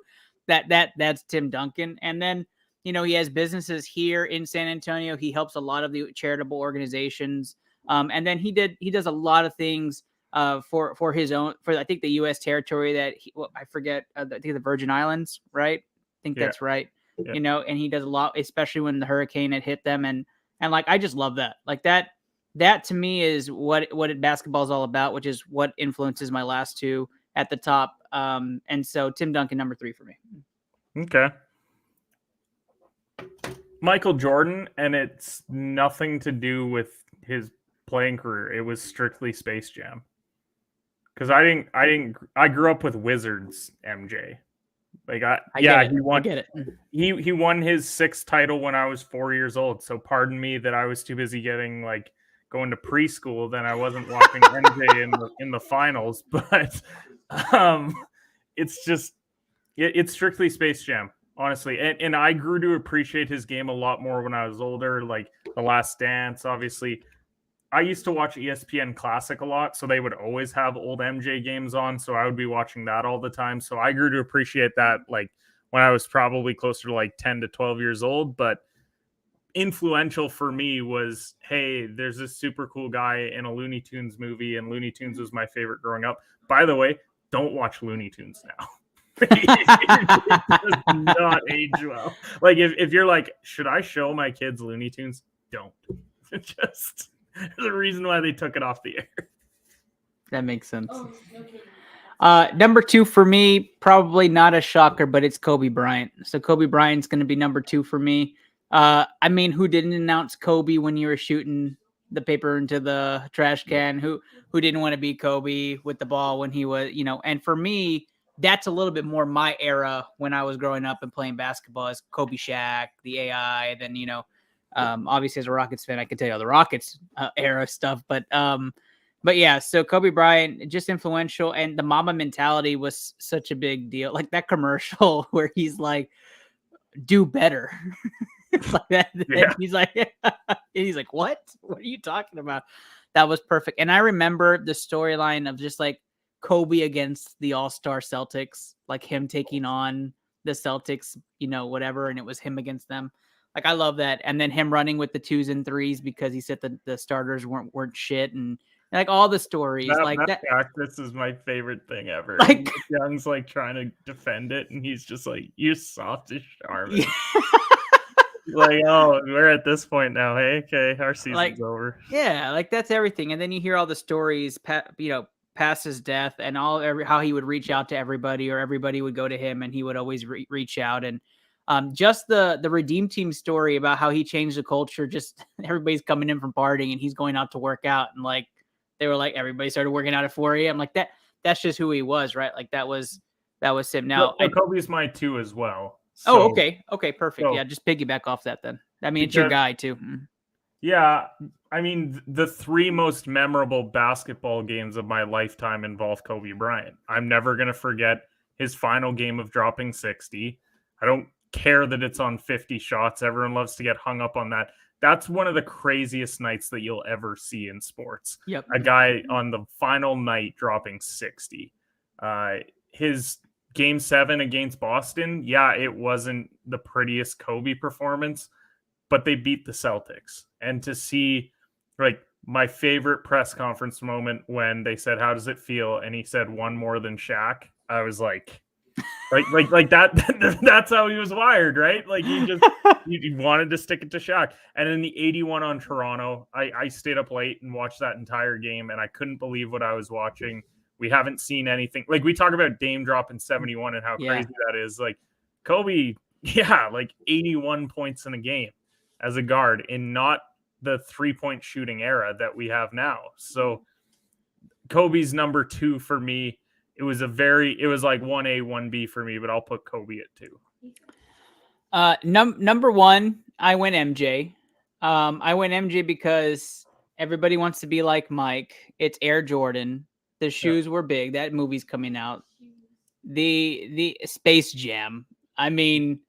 That's Tim Duncan. And then, you know, he has businesses here in San Antonio. He helps a lot of the charitable organizations. And then he does a lot of things for his own, for I think the U.S. territory that I forget. I think the Virgin Islands, right? I think that's right. Yeah. You know, and he does a lot, especially when the hurricane had hit them. And like, I just love that. Like that to me is what basketball is all about, which is what influences my last 2 at the top. And so Tim Duncan, number 3 for me. Okay. Michael Jordan, and it's nothing to do with his playing career. It was strictly Space Jam. Because I grew up with Wizards MJ. Like he won. I get it. He won his 6th title when I was 4 years old. So pardon me that I was too busy going to preschool. Then I wasn't watching MJ in the finals. But it's just it's strictly Space Jam, honestly. And I grew to appreciate his game a lot more when I was older. Like The Last Dance, obviously. I used to watch ESPN Classic a lot, so they would always have old MJ games on, so I would be watching that all the time. So I grew to appreciate that like when I was probably closer to like 10 to 12 years old. But influential for me was, hey, there's this super cool guy in a Looney Tunes movie, and Looney Tunes was my favorite growing up. By the way, don't watch Looney Tunes now. It does not age well. Like, if you're like, should I show my kids Looney Tunes? Don't. Just... There's a reason why they took it off the air. That makes sense. Number 2 for me, probably not a shocker, but it's Kobe Bryant. So Kobe Bryant's going to be number 2 for me. I mean, who didn't announce Kobe when you were shooting the paper into the trash can? Who didn't want to be Kobe with the ball when he was, you know? And for me, that's a little bit more my era when I was growing up and playing basketball, as Kobe, Shaq, the AI, then, you know, obviously as a Rockets fan, I can tell you all the Rockets era stuff, but yeah, so Kobe Bryant, just influential. And the Mamba mentality was such a big deal. Like that commercial where he's like, do better. Like that. Yeah. He's like, what are you talking about? That was perfect. And I remember the storyline of just like Kobe against the All-Star Celtics, like him taking on the Celtics, you know, whatever. And it was him against them. Like, I love that. And then him running with the 2s and 3s because he said the starters weren't shit, and like all the stories that practice is my favorite thing ever. Like Young's like trying to defend it, and he's just like, "You soft as Charmin." Yeah. Like, oh, we're at this point now. Hey, okay, our season's over. Yeah, like that's everything. And then you hear all the stories, past his death, and how he would reach out to everybody, or everybody would go to him, and he would always reach out. And just the Redeem Team story about how he changed the culture. Just everybody's coming in from partying and he's going out to work out. And like, they were like, everybody started working out at 4 a.m. Like that's just who he was, right? Like that was him. Now, Kobe's my 2 as well. So, okay. Perfect. So, yeah. Just piggyback off that then. I mean, it's your guy too. Yeah. I mean, the 3 most memorable basketball games of my lifetime involve Kobe Bryant. I'm never going to forget his final game of dropping 60. I don't care that it's on 50 shots. Everyone loves to get hung up on that. That's one of the craziest nights that you'll ever see in sports. Yep. A guy on the final night dropping 60. His Game 7 against Boston, yeah, it wasn't the prettiest Kobe performance, but they beat the Celtics. And to see, like, my favorite press conference moment when they said, "How does it feel?" and he said, "One more than Shaq." I was like that. That's how he was wired, right? Like he wanted to stick it to Shaq. And in the 81 on Toronto, I stayed up late and watched that entire game, and I couldn't believe what I was watching. We haven't seen anything. Like, we talk about Dame dropping 71 and how crazy that is. Like, Kobe, like 81 points in a game as a guard in not the 3-point shooting era that we have now. So Kobe's number 2 for me. It was like 1A, 1B for me, but I'll put Kobe at 2. Number 1, I went MJ. I went MJ because everybody wants to be like Mike. It's Air Jordan. The shoes were big. That movie's coming out. The Space Jam. I mean,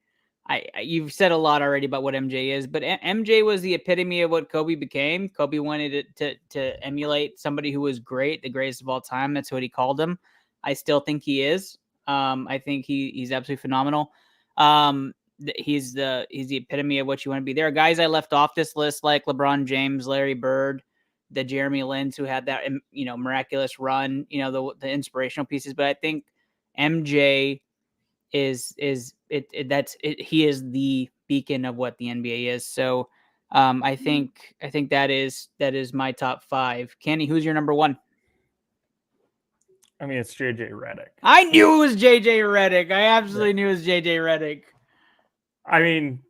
you've said a lot already about what MJ is, but MJ was the epitome of what Kobe became. Kobe wanted to emulate somebody who was great, the greatest of all time. That's what he called him. I still think he is. I think he's absolutely phenomenal. He's the epitome of what you want to be. There are guys I left off this list like LeBron James, Larry Bird, the Jeremy Lins who had that miraculous run, the inspirational pieces. But I think MJ is he is the beacon of what the NBA is. So I think that is my top 5. Kenny, who's your number 1? I mean, it's JJ Redick. I knew it was JJ Redick. I absolutely knew it was JJ Redick. I mean,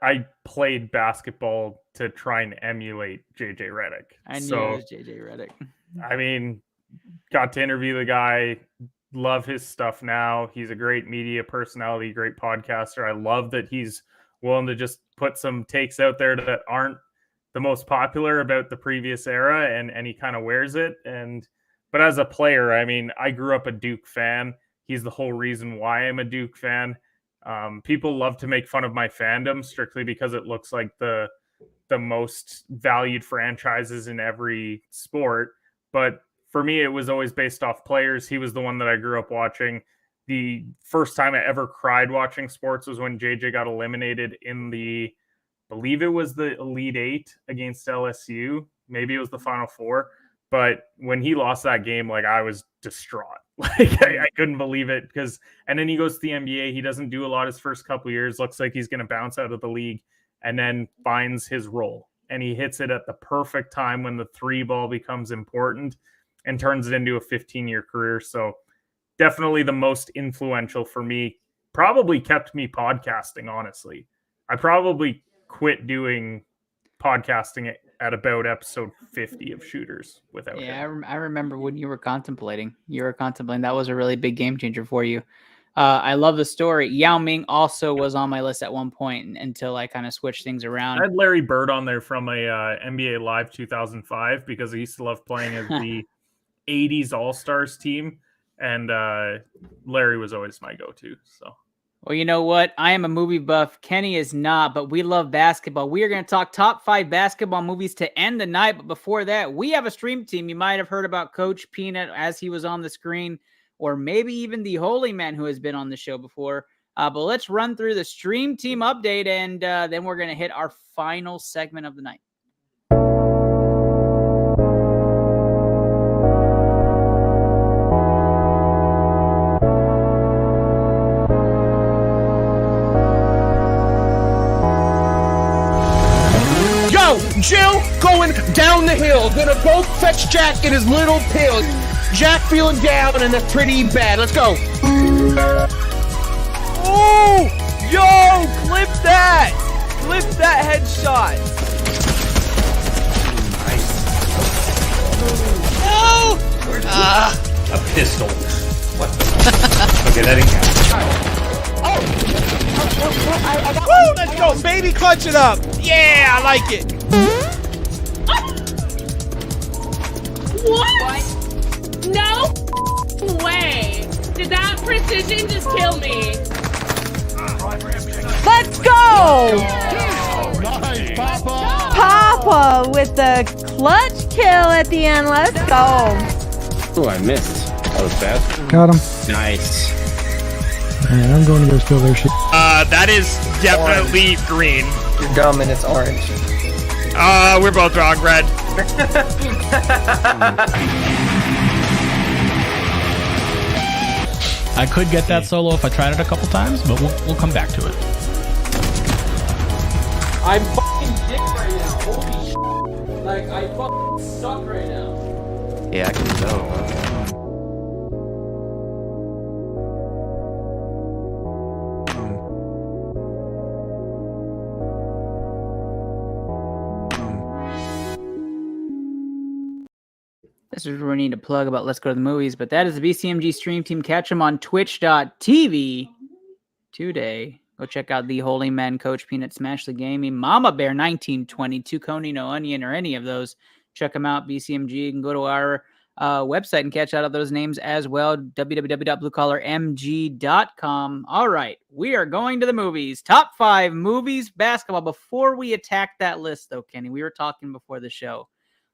I played basketball to try and emulate JJ Redick. I knew it was JJ Redick. I mean, got to interview the guy. Love his stuff now. He's a great media personality, great podcaster. I love that he's willing to just put some takes out there that aren't the most popular about the previous era, and he kind of wears it. But as a player, I mean, I grew up a Duke fan. He's the whole reason why I'm a Duke fan. People love to make fun of my fandom strictly because it looks like the most valued franchises in every sport. But for me, it was always based off players. He was the one that I grew up watching. The first time I ever cried watching sports was when JJ got eliminated in I believe it was the Elite 8 against LSU. Maybe it was the Final Four. But when he lost that game, like, I was distraught. Like, I couldn't believe it and then he goes to the NBA. He doesn't do a lot his first couple of years. Looks like he's going to bounce out of the league and then finds his role. And he hits it at the perfect time when the 3 ball becomes important and turns it into a 15-year career. So definitely the most influential for me. Probably kept me podcasting, honestly. I probably quit doing podcasting at about episode 50 of Shooters without him. I remember when you were contemplating. That was a really big game changer for you. I love the story. Yao Ming also was on my list at one point until I kind of switched things around. I had Larry Bird on there from a NBA Live 2005 because I used to love playing as the 80s All-Stars team, and Larry was always my go-to. So, well, you know what? I am a movie buff. Kenny is not, but we love basketball. We are going to talk top 5 basketball movies to end the night. But before that, we have a stream team. You might have heard about Coach Peanut as he was on the screen, or maybe even the Holy Man who has been on the show before. But let's run through the stream team update, and then we're going to hit our final segment of the night. Jill going down the hill, gonna go fetch Jack in his little pill. Jack feeling down and that's pretty bad. Let's go. Oh, yo, clip that headshot. Nice. No. A pistol. What the? Okay, that didn't count. Woo, let's go, baby, clutch it up. Yeah, I like it. What? No way. Did that precision just kill me? Let's go! Nice, Papa. Papa with the clutch kill at the end. Let's go. Oh, I missed. That was fast. Got him. Nice. Man, I'm going to go steal their shit. That is definitely orange. Green. You're dumb and it's orange. We're both wrong, red. I could get that solo if I tried it a couple times, but we'll come back to it. I'm fucking dick right now. Holy shit. Like, I fucking suck right now. Yeah, I can tell. This is where we need to plug about Let's Go to the Movies, but that is the BCMG stream team. Catch them on twitch.tv today. Go check out The Holy Men, Coach Peanut, Smash the Gaming, Mama Bear 1922, Coney No Onion, or any of those. Check them out, BCMG. You can go to our website and catch out those names as well, www.bluecollarmg.com. All right, we are going to the movies. Top 5 movies, basketball. Before we attack that list, though, Kenny, we were talking before the show.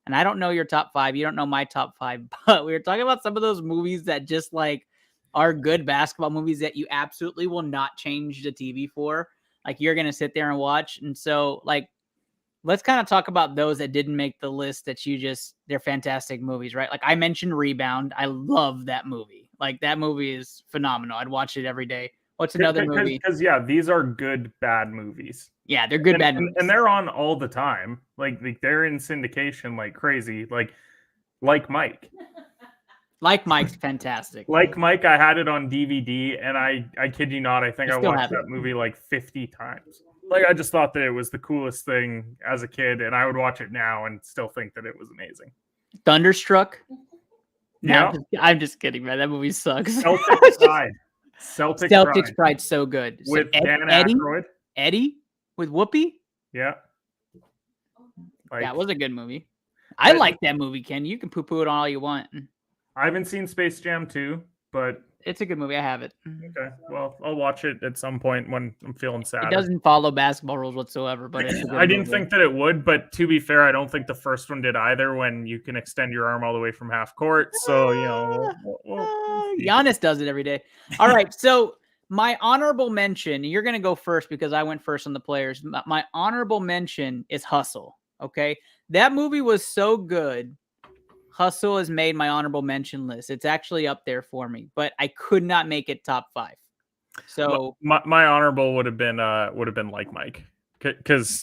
And I don't know your top 5. You don't know my top 5. But we were talking about some of those movies that just like are good basketball movies that you absolutely will not change the TV for. Like you're going to sit there and watch. And so like, let's kind of talk about those that didn't make the list that they're fantastic movies, right? Like I mentioned Rebound. I love that movie. Like that movie is phenomenal. I'd watch it every day. What's another movie? Because yeah, these are good bad movies. Yeah, they're good bad movies. And they're on all the time. Like they're in syndication like crazy. Like Mike. Like Mike's fantastic. Like Mike, I had it on DVD, and I kid you not, I think I watched that movie like 50 times. Like I just thought that it was the coolest thing as a kid, and I would watch it now and still think that it was amazing. Thunderstruck. Yeah, I'm just kidding, man. That movie sucks. Celtic Pride. Celtics Pride, so good. With so Dan Aykroyd. Eddie with Whoopi. Yeah, that was a good movie. I like that movie, Ken. You can poo-poo it on all you want. I haven't seen Space Jam 2, but it's a good movie. I have it. Okay, well, I'll watch it at some point when I'm feeling sad. It doesn't follow basketball rules whatsoever, but it's a good I didn't movie. think that it would, but to be fair, I don't think the first one did either. When you can extend your arm all the way from half court, so you know, Giannis does it every day. All right, so my honorable mention. You're going to go first because I went first on the players. My honorable mention is Hustle. Okay, that movie was so good. Hustle has made my honorable mention list. It's actually up there for me, but I could not make it top 5. So my honorable would have been Like Mike, because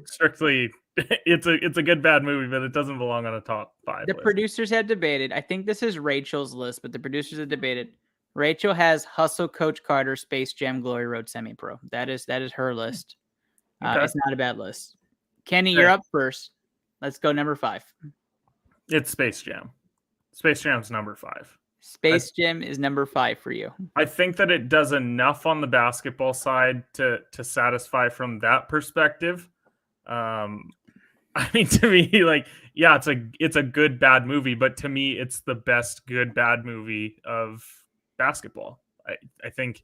strictly it's a good bad movie, but it doesn't belong on a top 5. The producers have debated. I think this is Rachel's list, but the producers have debated. Rachel has Hustle, Coach Carter, Space Jam, Glory Road, Semi-Pro. That is her list. Okay. It's not a bad list. Kenny, you're up first. Let's go number 5. It's Space Jam. Space Jam's number 5. Space Jam is number 5 for you. I think that it does enough on the basketball side to satisfy from that perspective. I mean, to me, like, yeah, it's a good bad movie, but to me, it's the best good bad movie of basketball. I think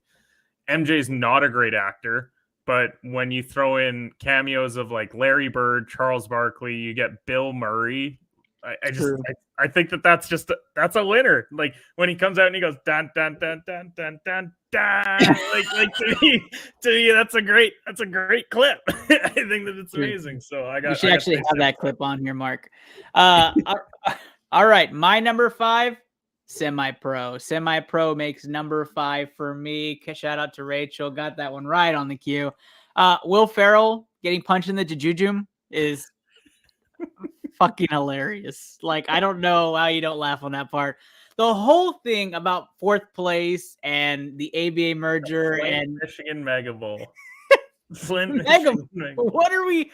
MJ's not a great actor, but when you throw in cameos of like Larry Bird, Charles Barkley, you get Bill Murray. I think that's a winner. Like when he comes out and he goes dun dun dun dun dun dun dun, like to me that's a great clip. I think that it's amazing. So you should actually have that clip on here, Mark. All right, my number 5, Semi-Pro. Semi-Pro makes number 5 for me. Shout out to Rachel, got that one right on the cue. Will Ferrell getting punched in the jujujum is fucking hilarious. Like, I don't know how you don't laugh on that part. The whole thing about 4th place and the ABA merger and Michigan Mega Bowl. Mega Bowl. What are we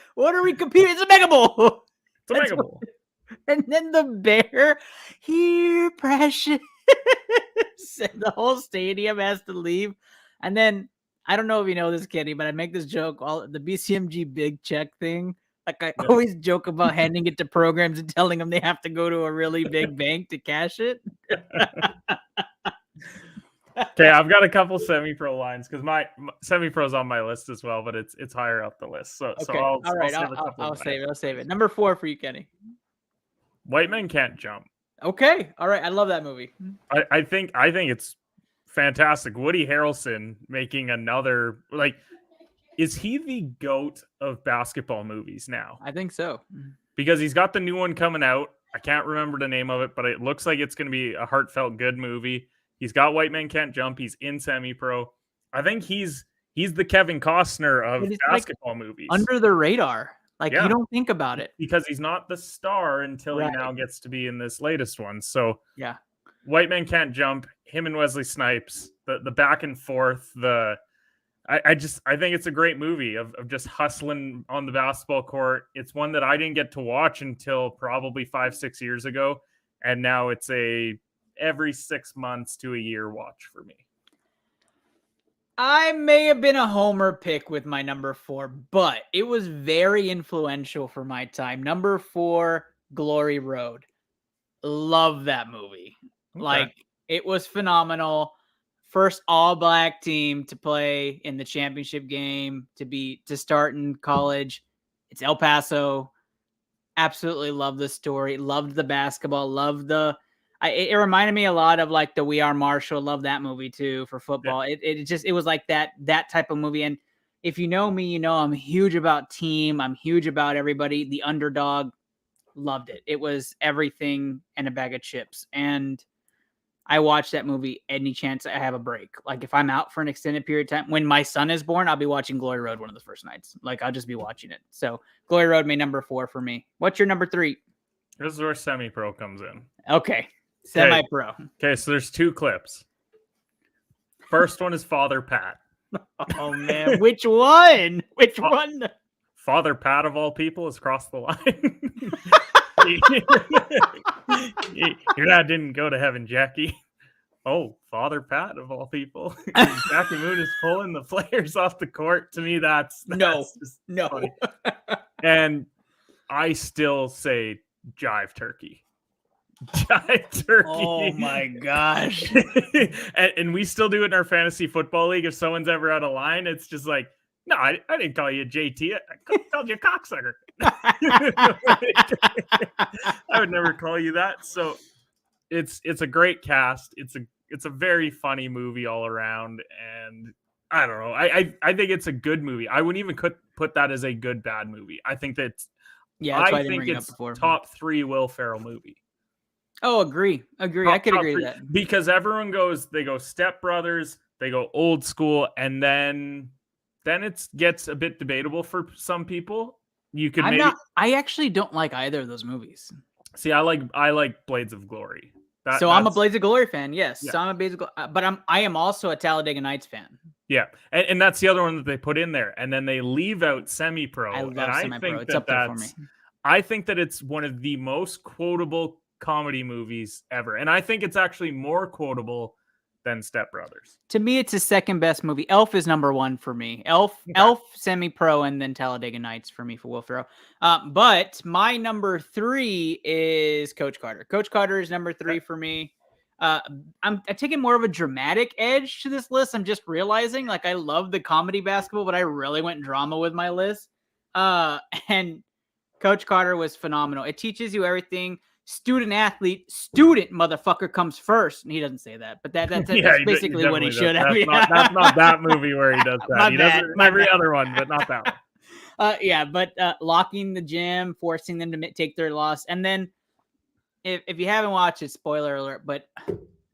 competing? It's a Mega Bowl. It's a Mega Bowl. And then the bear, here, precious. The whole stadium has to leave. And then I don't know if you know this, Kenny, but I make this joke, the BCMG big check thing. Like I always joke about handing it to programs and telling them they have to go to a really big bank to cash it. Okay, I've got a couple semi-pro lines because my semi-pro's on my list as well, but it's higher up the list. So I'll save it. Number 4 for you, Kenny. White Men Can't Jump. Okay, all right. I love that movie. I think it's fantastic. Woody Harrelson making another, like, is he the GOAT of basketball movies now? I think so. Because he's got the new one coming out. I can't remember the name of it, but it looks like it's going to be a heartfelt, good movie. He's got White Man Can't Jump. He's in semi-pro. I think he's the Kevin Costner of basketball movies. Under the radar. Like, you don't think about it. Because he's not the star until he now gets to be in this latest one. So yeah, White Man Can't Jump, him and Wesley Snipes, the back and forth, I think it's a great movie of just hustling on the basketball court. It's one that I didn't get to watch until probably 5-6 years ago. And now it's a every 6 months to a year watch for me. I may have been a homer pick with my number 4, but it was very influential for my time. Number 4, Glory Road. Love that movie. Okay. Like, it was phenomenal. First all-black team to play in the championship game, to start in college. It's El Paso. Absolutely love the story. Loved the basketball. Loved it reminded me a lot of like the We Are Marshall. Love that movie too for football. Yeah. It was like that type of movie. And if you know me, you know I'm huge about team. I'm huge about everybody. The underdog. Loved it. It was everything and a bag of chips. And I watch that movie any chance I have a break. Like if I'm out for an extended period of time, when my son is born, I'll be watching Glory Road one of the first nights. Like I'll just be watching it. So Glory Road made number 4 for me. What's your number 3? This is where semi-pro comes in. Okay. Semi-pro. Okay, so there's 2 clips. First one is Father Pat. Oh man, which one? Which one? Father Pat of all people has crossed the line. Your dad didn't go to heaven, Jackie. Oh, Father Pat of all people. Jackie Moon is pulling the players off the court. To me, that's no. Funny. And I still say Jive Turkey. Jive Turkey. Oh my gosh. and we still do it in our fantasy football league. If someone's ever out of line, it's just like, no, I didn't call you JT. I called you a cocksucker. I would never call you that. So it's a great cast. It's a very funny movie all around. And I don't know. I think it's a good movie. I wouldn't even put that as a good bad movie. I think that's I think it's top 3 Will Ferrell movie. Oh, agree. I could agree with that. Because everyone they go Step Brothers, they go old school, and then it gets a bit debatable for some people. You could I actually don't like either of those movies. See, I like Blades of Glory. I'm a Blades of Glory fan, yes. Yeah. So I'm a Blades of Glory, but I am also a Talladega Nights fan. Yeah, and that's the other one that they put in there, and then they leave out semi-pro. I love semi-pro. It's up there for me. I think that it's one of the most quotable comedy movies ever, and I think it's actually more quotable than Step Brothers. To me, it's the second best movie. Elf is number 1 for me. Elf, semi-pro, and then Talladega Nights for me for Will Ferrell. But my number 3 is Coach Carter. Coach Carter is number 3 for me. I'm taking more of a dramatic edge to this list. I'm just realizing, like, I love the comedy basketball, but I really went drama with my list. And Coach Carter was phenomenal. It teaches you everything. Student motherfucker comes first. And he doesn't say that, but that's basically what he should have. That's not that movie where he does that. He does it in every other one, but not that one. But locking the gym, forcing them to take their loss. And then if you haven't watched it, spoiler alert, but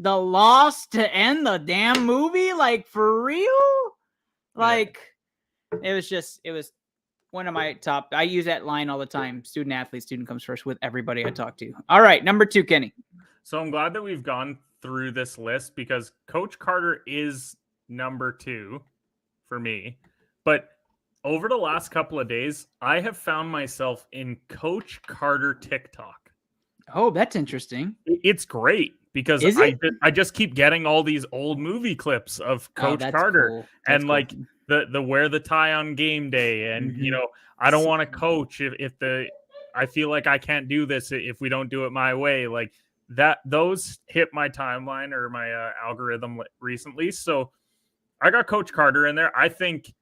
the loss to end the damn movie, like for real? Like it was one of my top. I use that line all the time. Student comes first with everybody I talk to. All right, number 2, Kenny. So I'm glad that we've gone through this list because Coach Carter is number 2 for me. But over the last couple of days, I have found myself in Coach Carter TikTok. Oh, that's interesting. It's great because I just keep getting all these old movie clips of Coach Carter. Cool. And cool. Like the wear the tie on game day. And, you know, I don't want to coach I feel like I can't do this if we don't do it my way. Like those hit my timeline or my algorithm recently. So I got Coach Carter in there. I think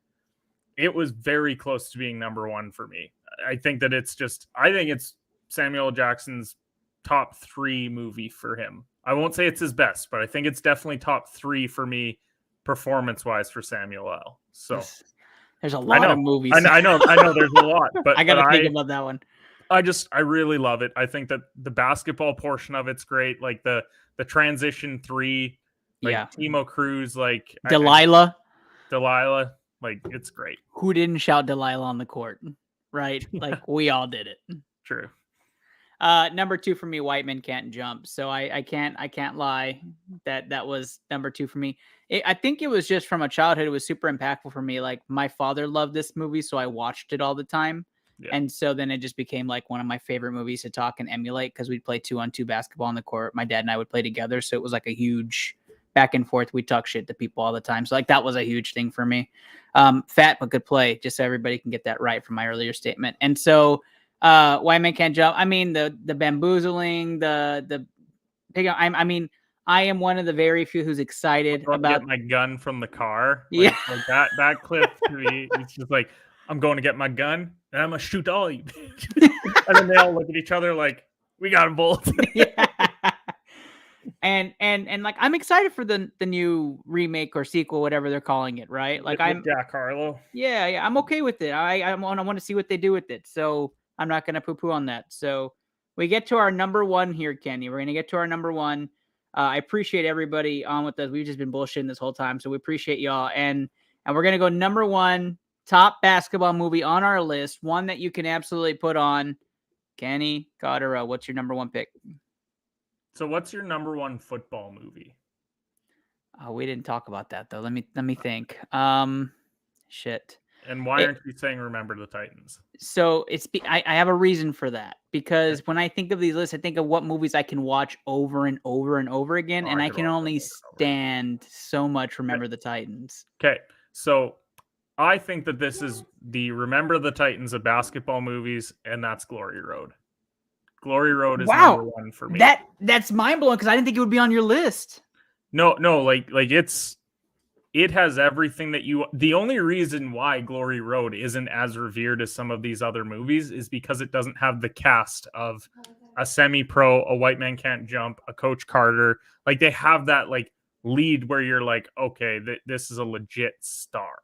it was very close to being number 1 for me. I think it's Samuel Jackson's top 3 movie for him. I won't say it's his best, but I think it's definitely top 3 for me performance-wise for Samuel L. So there's a lot of movies. I know there's a lot, but I gotta think about that one. I really love it. I think that the basketball portion of it's great. Like the transition 3, Yeah. Timo Cruz, like Delilah. Delilah, like it's great. Who didn't shout Delilah on the court? Right? Like we all did it. True. Number 2 for me, White Men Can't Jump. So I can't lie that was number 2 for me. I think it was just from a childhood. It was super impactful for me. Like my father loved this movie, so I watched it all the time. Yeah. And so then it just became like one of my favorite movies to talk and emulate because we'd play 2-on-2 basketball on the court. My dad and I would play together. So it was like a huge back and forth. We talk shit to people all the time. So like that was a huge thing for me. Fat but good play, just so everybody can get that right from my earlier statement. And so White Men Can't Jump. I mean, the bamboozling, the pick up. I mean, I am one of the very few who's excited about get my gun from the car. Like that clip to me, it's just like, I'm going to get my gun and I'm gonna shoot all you. And then they all look at each other like, we got them both. Yeah. And like I'm excited for the new remake or sequel, whatever they're calling it, right? Like I'm Jack Harlow. Yeah, I'm okay with it. I want to see what they do with it. So I'm not gonna poo-poo on that. So we get to our number 1 here, Kenny. We're gonna get to our number 1. I appreciate everybody on with us. We've just been bullshitting this whole time, so we appreciate y'all. And we're gonna go number 1 top basketball movie on our list, one that you can absolutely put on. Kenny Cotterill, what's your number 1 pick? So what's your number 1 football movie? Oh, we didn't talk about that though. Let me think. Shit. And why aren't you saying Remember the Titans? So I have a reason for that because when I think of these lists, I think of what movies I can watch over and over and over again, and I can only stand so much Remember the Titans. Okay, so I think that this is the Remember the Titans of basketball movies, and that's Glory Road. Glory Road is number 1 for me. That's mind blowing because I didn't think it would be on your list. No, like it has everything that you. The only reason why Glory Road isn't as revered as some of these other movies is because it doesn't have the cast of a semi-pro, a White Man Can't Jump, a Coach Carter. Like they have that like lead where you're like, okay, this is a legit star.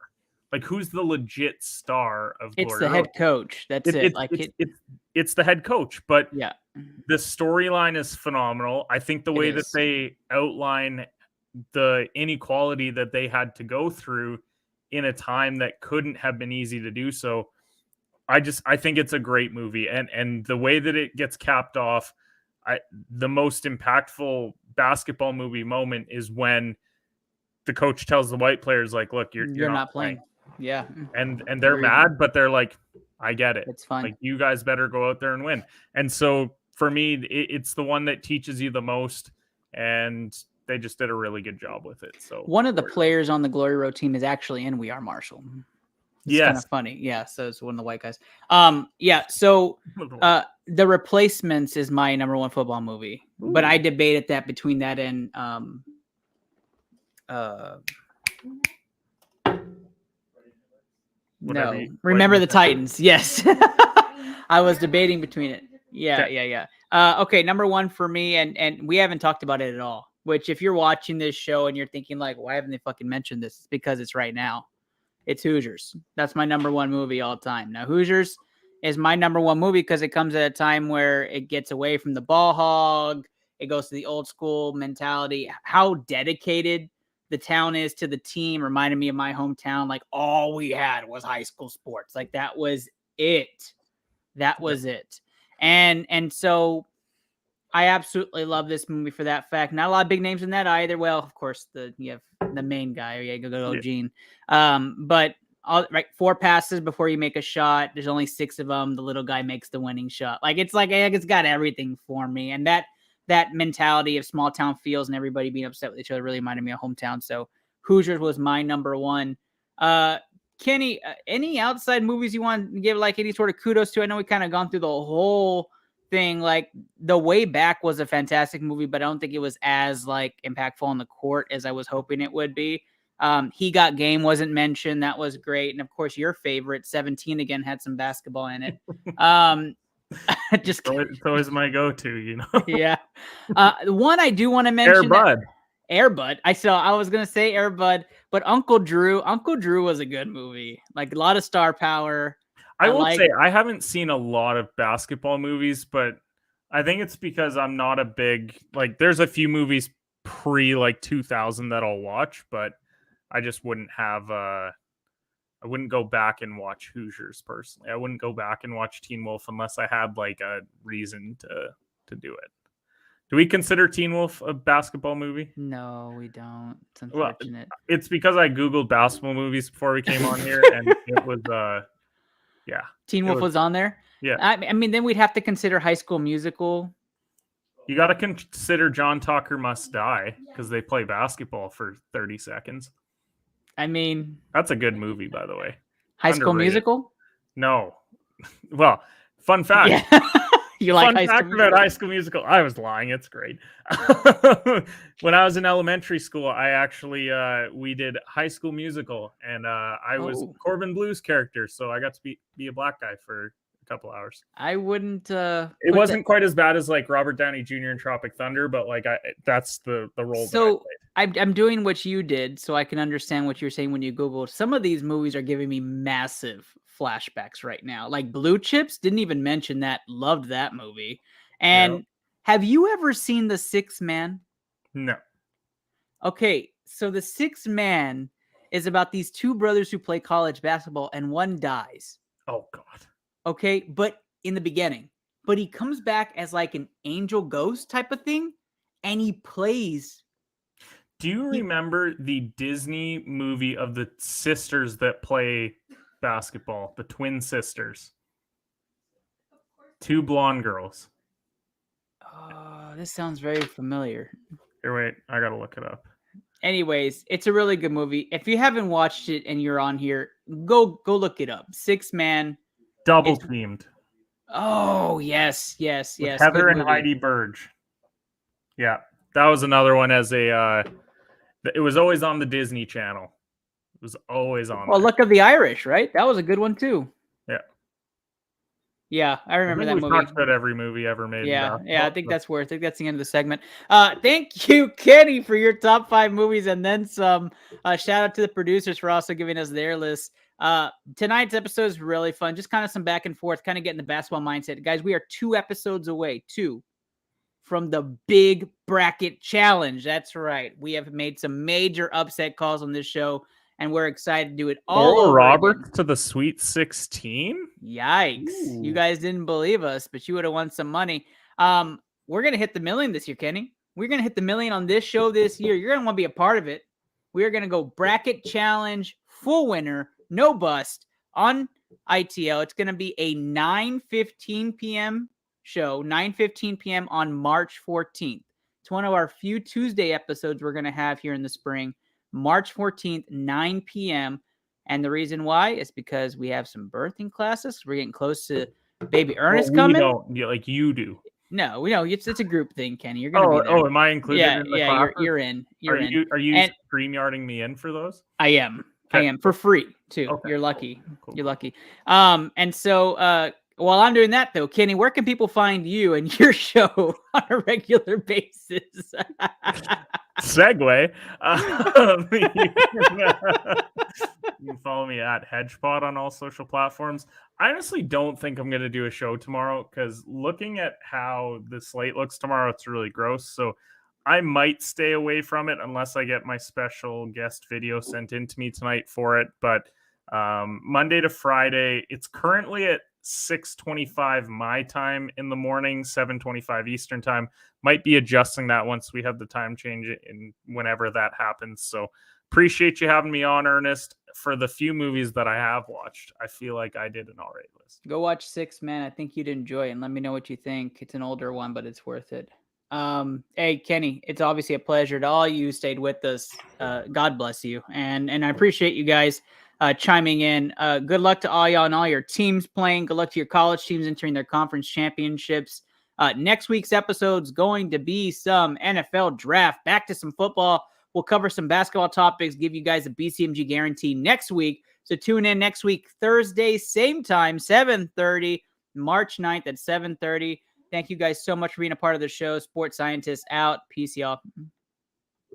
Like who's the legit star of Glory Road? It's the head coach. That's it. It's the head coach, but yeah, the storyline is phenomenal. I think the way that they outline the inequality that they had to go through in a time that couldn't have been easy to do so. I think it's a great movie, and the way that it gets capped off, the most impactful basketball movie moment is when the coach tells the white players like, look, you're not playing. Yeah. And they're mad, but they're like, I get it. It's fine. Like you guys better go out there and win. And so for me, it's the one that teaches you the most, and they just did a really good job with it. So one of the players on the Glory Road team is actually in We Are Marshall. It's kind of funny. Yeah. So it's one of the white guys. Yeah. So The Replacements is my number 1 football movie, but I debated that between that and Remember the Titans. Yes. I was debating between it. Yeah. Okay, number 1 for me, and we haven't talked about it at all. Which, if you're watching this show and you're thinking like, why haven't they fucking mentioned this? It's because it's right now. It's Hoosiers. That's my number 1 movie all time. Now, Hoosiers is my number 1 movie because it comes at a time where it gets away from the ball hog. It goes to the old school mentality. How dedicated the town is to the team reminded me of my hometown. Like all we had was high school sports. Like that was it. That was it. And so I absolutely love this movie for that fact. Not a lot of big names in that either. Well, of course, you have the main guy. Yeah, go Gene. But 4 passes before you make a shot. There's only 6 of them. The little guy makes the winning shot. It's got everything for me. And that mentality of small town feels and everybody being upset with each other really reminded me of hometown. So Hoosiers was my number 1. Kenny, any outside movies you want to give like any sort of kudos to? I know we kind of gone through the whole thing. Like The Way Back was a fantastic movie, but I don't think it was as like impactful on the court as I was hoping it would be. He Got Game wasn't mentioned. That was great. And of course your favorite 17 again had some basketball in it. Just it's always my go-to, you know. Yeah. One I do want to mention Air Bud. I was gonna say Air Bud, but Uncle Drew was a good movie. Like a lot of star power. I will say I haven't seen a lot of basketball movies, but I think it's because I'm not a big there's a few movies pre like 2000 that I'll watch, but I just wouldn't have I wouldn't go back and watch Hoosiers personally. I wouldn't go back and watch Teen Wolf unless I had like a reason to do it. Do we consider Teen Wolf a basketball movie? No, we don't. It's Well, unfortunate. it's because I Googled basketball movies before we came on here, and it was yeah. Teen Wolf was on there? Yeah. I mean, then we'd have to consider High School Musical. You got to consider John Tucker Must Die because they play basketball for 30 seconds. I mean, that's a good movie, by the way. High School Musical? No. Well, fun fact. Yeah. You like Fun fact about High School Musical. I was lying. It's great. When I was in elementary school, I actually we did High School Musical, and I was Corbin Blue's character, so I got to be a black guy for a couple hours. I wouldn't. It wasn't quite as bad as like Robert Downey Jr. in Tropic Thunder, but like that's the role. So I'm doing what you did, so I can understand what you're saying when you Googled. Some of these movies are giving me massive flashbacks right now. Like Blue Chips, didn't even mention that. Loved that movie. And have you ever seen The Sixth Man? No. Okay, so The Sixth Man is about these two brothers who play college basketball, and one dies. Oh God. Okay, but in the beginning, but he comes back as like an angel ghost type of thing, and he plays. Do you remember the Disney movie of the sisters that play basketball, the twin sisters? Two blonde girls. Oh, this sounds very familiar. Here, wait, I gotta look it up. Anyways, it's a really good movie. If you haven't watched it and you're on here, go look it up. Sixth Man. Double Teamed. Oh, yes. With Heather and Heidi Burge. Yeah, that was another one as a... it was always on the Disney Channel. It was always on. Well, Luck of the Irish, right? That was a good one too. Yeah. Yeah, I remember that movie. We've talked about every movie ever made. Yeah, I think that's worth it. I think that's the end of the segment. Thank you, Kenny, for your top 5 movies and then some. Shout out to the producers for also giving us their list. Tonight's episode is really fun. Just kind of some back and forth, kind of getting the basketball mindset. Guys, we are 2 episodes away, 2, from the big bracket challenge. That's right. We have made some major upset calls on this show, and we're excited to do it all over Roberts again. To the Sweet 16? Yikes. Ooh. You guys didn't believe us, but you would have won some money. We're going to hit the million this year, Kenny. We're going to hit the million on this show this year. You're going to want to be a part of it. We are going to go bracket challenge, full winner, no bust on ITL. It's going to be a 9:15 p.m. show, 9:15 p.m. on March 14th. It's one of our few Tuesday episodes we're going to have here in the spring. March 14th, 9 p.m. And the reason why is because we have some birthing classes. We're getting close to baby Ernest coming. Like you do. No, we know it's a group thing, Kenny. You're going to be there. Oh, am I included in the class? You're in. Are you StreamYarding me in for those? I am. Okay. I am for free too. Okay. You're lucky. Cool. You're lucky. And so while I'm doing that though, Kenny, where can people find you and your show on a regular basis? Segue. You can follow me at HedgePod on all social platforms. I honestly don't think I'm going to do a show tomorrow because looking at how the slate looks tomorrow, it's really gross. So I might stay away from it unless I get my special guest video sent in to me tonight for it. But Monday to Friday, it's currently at 6:25 my time in the morning, 7:25 Eastern time. Might be adjusting that once we have the time change in whenever that happens. So appreciate you having me on, Ernest. For the few movies that I have watched, I feel like I did an all right list. Go watch Sixth Man. I think you'd enjoy it, and let me know what you think. It's an older one, but it's worth it. Hey, Kenny, it's obviously a pleasure to all you who stayed with us. God bless you. And I appreciate you guys chiming in. Good luck to all y'all and all your teams playing. Good luck to your college teams entering their conference championships. Next week's episode's going to be some NFL draft. Back to some football. We'll cover some basketball topics, give you guys a BCMG guarantee next week. So tune in next week, Thursday, same time, 7:30, March 9th at 7:30. Thank you guys so much for being a part of the show. Sports Scientists out. Peace, y'all.